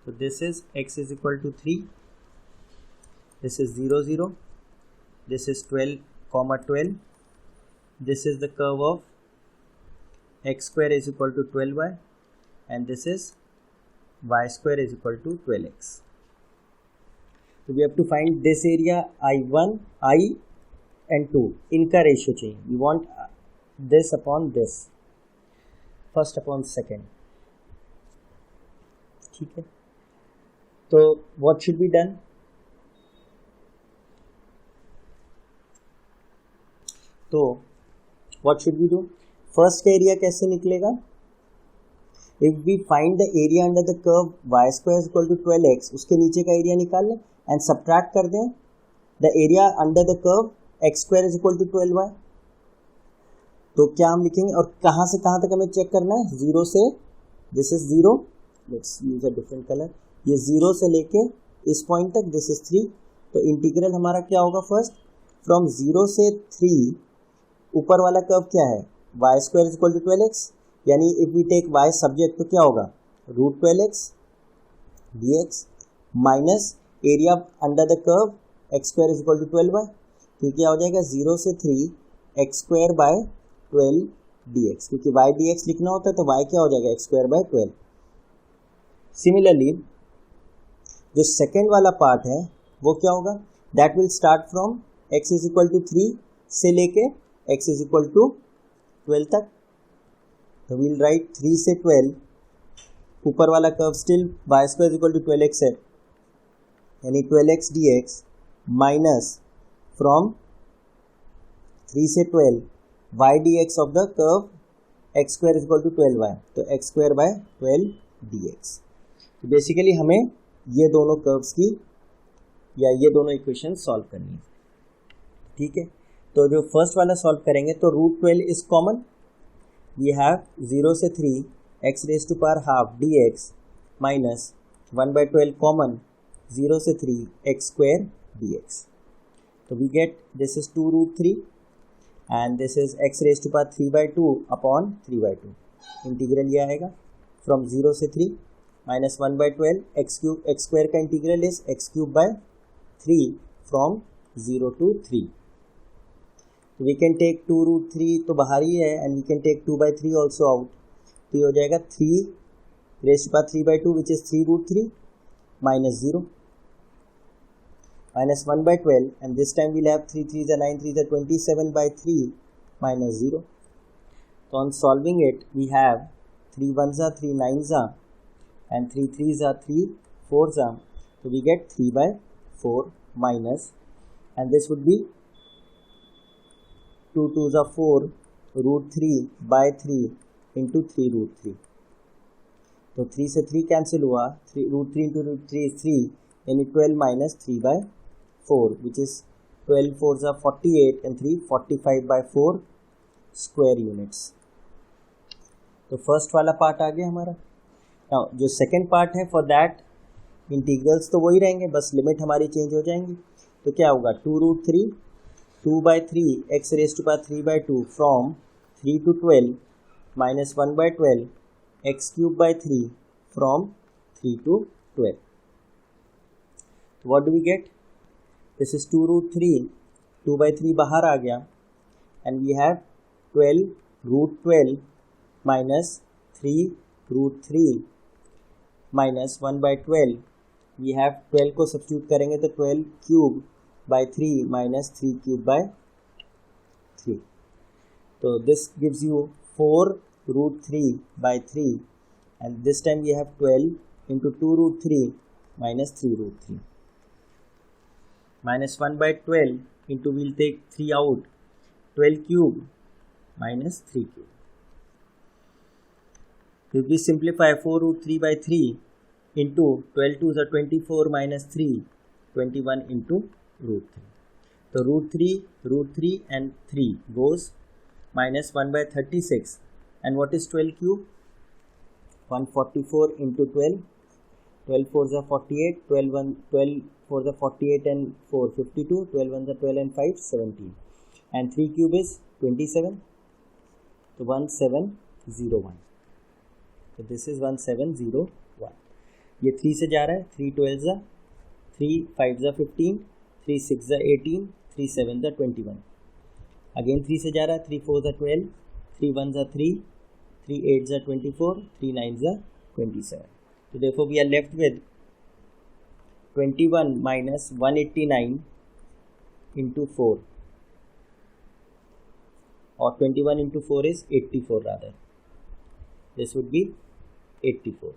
तो this is x is equal to 3, this is 0, 0, this is 12, 12, this is the curve of x square is equal to 12y, and this is y square is equal to 12x. So we have to find this area I1, I and 2, इनका ratio चाहिए, we want this upon this, first upon second, ठीक है। तो what should be done, तो what should we do, first का area कैसे निकलेगा, if we find the area under the curve y square is equal to 12x, उसके नीचे का एरिया निकाल लें एंड सब्ट्रैक्ट कर दें the area under the curve x square is equal to 12y। तो क्या हम लिखेंगे, और कहाँ से कहाँ तक हमें चेक करना है, 0 से, this is 0, let's use a different colour, ये 0 से लेके इस पॉइंट तक, दिस इज 3। तो इंटीग्रल हमारा क्या होगा, फर्स्ट फ्रॉम 0 से 3, ऊपर वाला कर्व क्या है, y square is equal to 12x, यानी if we take y subject तो क्या होगा, √12x dx minus area under the curve x square is equal to 12y, तो क्या हो जाएगा 0 से 3 x स्क्वायर बाय 12 dx, क्योंकि y dx लिखना होता है तो y क्या हो जाएगा, x स्क्वायर बाय 12। सिमिलरली जो सेकेंड वाला पार्ट है वो क्या होगा, that will start from x is equal to 3 से लेके x इज इक्वल टू 12 तक, तो वील राइट 3 से 12, ऊपर वाला curve still y square is equal to 12x है, यानी 12x dx माइनस फ्रॉम 3 से 12 y dx of the curve x square is equal to 12y, तो x स्क्वायर बाय 12 dx। तो बेसिकली हमें ये दोनों कर्व्स की या ये दोनों इक्वेशन सॉल्व करनी है, ठीक है। तो जो फर्स्ट वाला सॉल्व करेंगे तो √12 इज कॉमन, वी हैव 0 से 3 x raise to power half dx minus 1/12 common, 0 से 3 x स्क्वायर dx, तो we get this is 2√3 and this is x raise to power 3/2 upon 3/2, integral ये आएगा फ्रॉम 0 से 3 minus 1/12 x cube, x square का integral is x cube by 3 from 0 to 3। We can take 2√3 तो बाहर ही है, and we can take 2/3 also out, तो ये हो जाएगा 3^3/2 which is 3√3 minus 0 minus 1/12 and this time we'll have 3 3s are 9 3s are 27/3 minus 0. So on solving it we have 3 1s are 3 9s are and 3 3s are 3 4s are, so we get 3/4 minus, and this would be 2 2s are 4 √3/3 into 3√3. तो 3 से 3 cancel हुआ, √3 into √3 is 3, यानी 12 minus 3/4 which is 12 4s are 48 and 3 45/4 square units. तो first वाला part आ गया हमारा. Now जो second part है, फॉर दैट इंटीग्रल्स तो वही रहेंगे, बस लिमिट हमारी चेंज हो जाएंगी. तो क्या होगा 2√3 2/3 x raised to power 3/2 from 3 to 12 minus 1/12 x cube by 3 from 3 to 12. What do we get? This is 2√3, 2/3 बाहर आ गया, and we have 12√12 minus 3√3 minus 1/12. We have 12 को सब्स्टिट्यूट करेंगे तो 12 cube by 3 minus 3 cube by 3. So this gives you 4√3/3, and this time we have 12 into 2√3 minus 3√3 minus 1/12 into, we'll take 3 out, 12 cube minus 3 cube. If we simplify 4√3/3 into 12 2s are 24 minus 3, 21 into √3. So √3 and 3 goes minus 1/36, and what is 12 cube? 144 into 12, 12 4s are 48, 12 4s are 48 and 4 52, 12 1s are 12 and 5 17, and 3 cube is 27, so 1701. So this is 1701. ये 3 से जा रहा है, 3 12s are 3 5s are 15, 3 6s are 18, 3 7s are 21. Again 3 से जा रहा है, 3 4s are 12, 3 1s are 3, 3 8s are 24, 3 9s are 27. So therefore we are left with 21 minus 189 into 4, or 21 into 4 is 84 rather. This would be 84.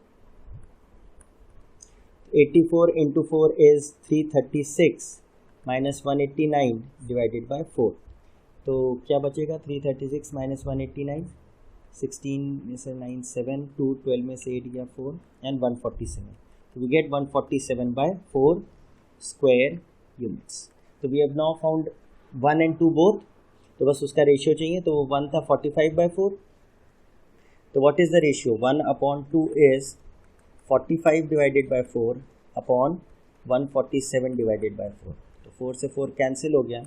84 into 4 is 336 minus 189 divided by 4. तो क्या बचेगा? 336 minus 189, 16 में से 9 7, 2 12 में से 8 गया 4 and 147. So we get 147/4 square units. So we have now found 1 and 2 both. तो बस उसका रेशियो चाहिए, तो वो 1 था 45/4. तो what is the ratio? 1/2 is 45 divided by 4 upon 147 divided by 4. तो 4 से 4 कैंसिल हो गया.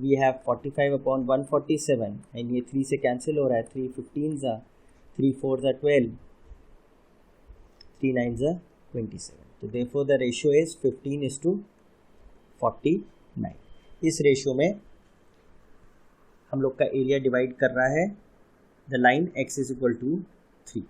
We have 45 upon 147, and ये 3 से कैंसिल हो रहा है. 3 15s are 3 4s are 12, 3 9s are 27. तो therefore the ratio is 15:49. इस रेशियो में हम लोग का एरिया डिवाइड कर रहा है the line x is equal to 3.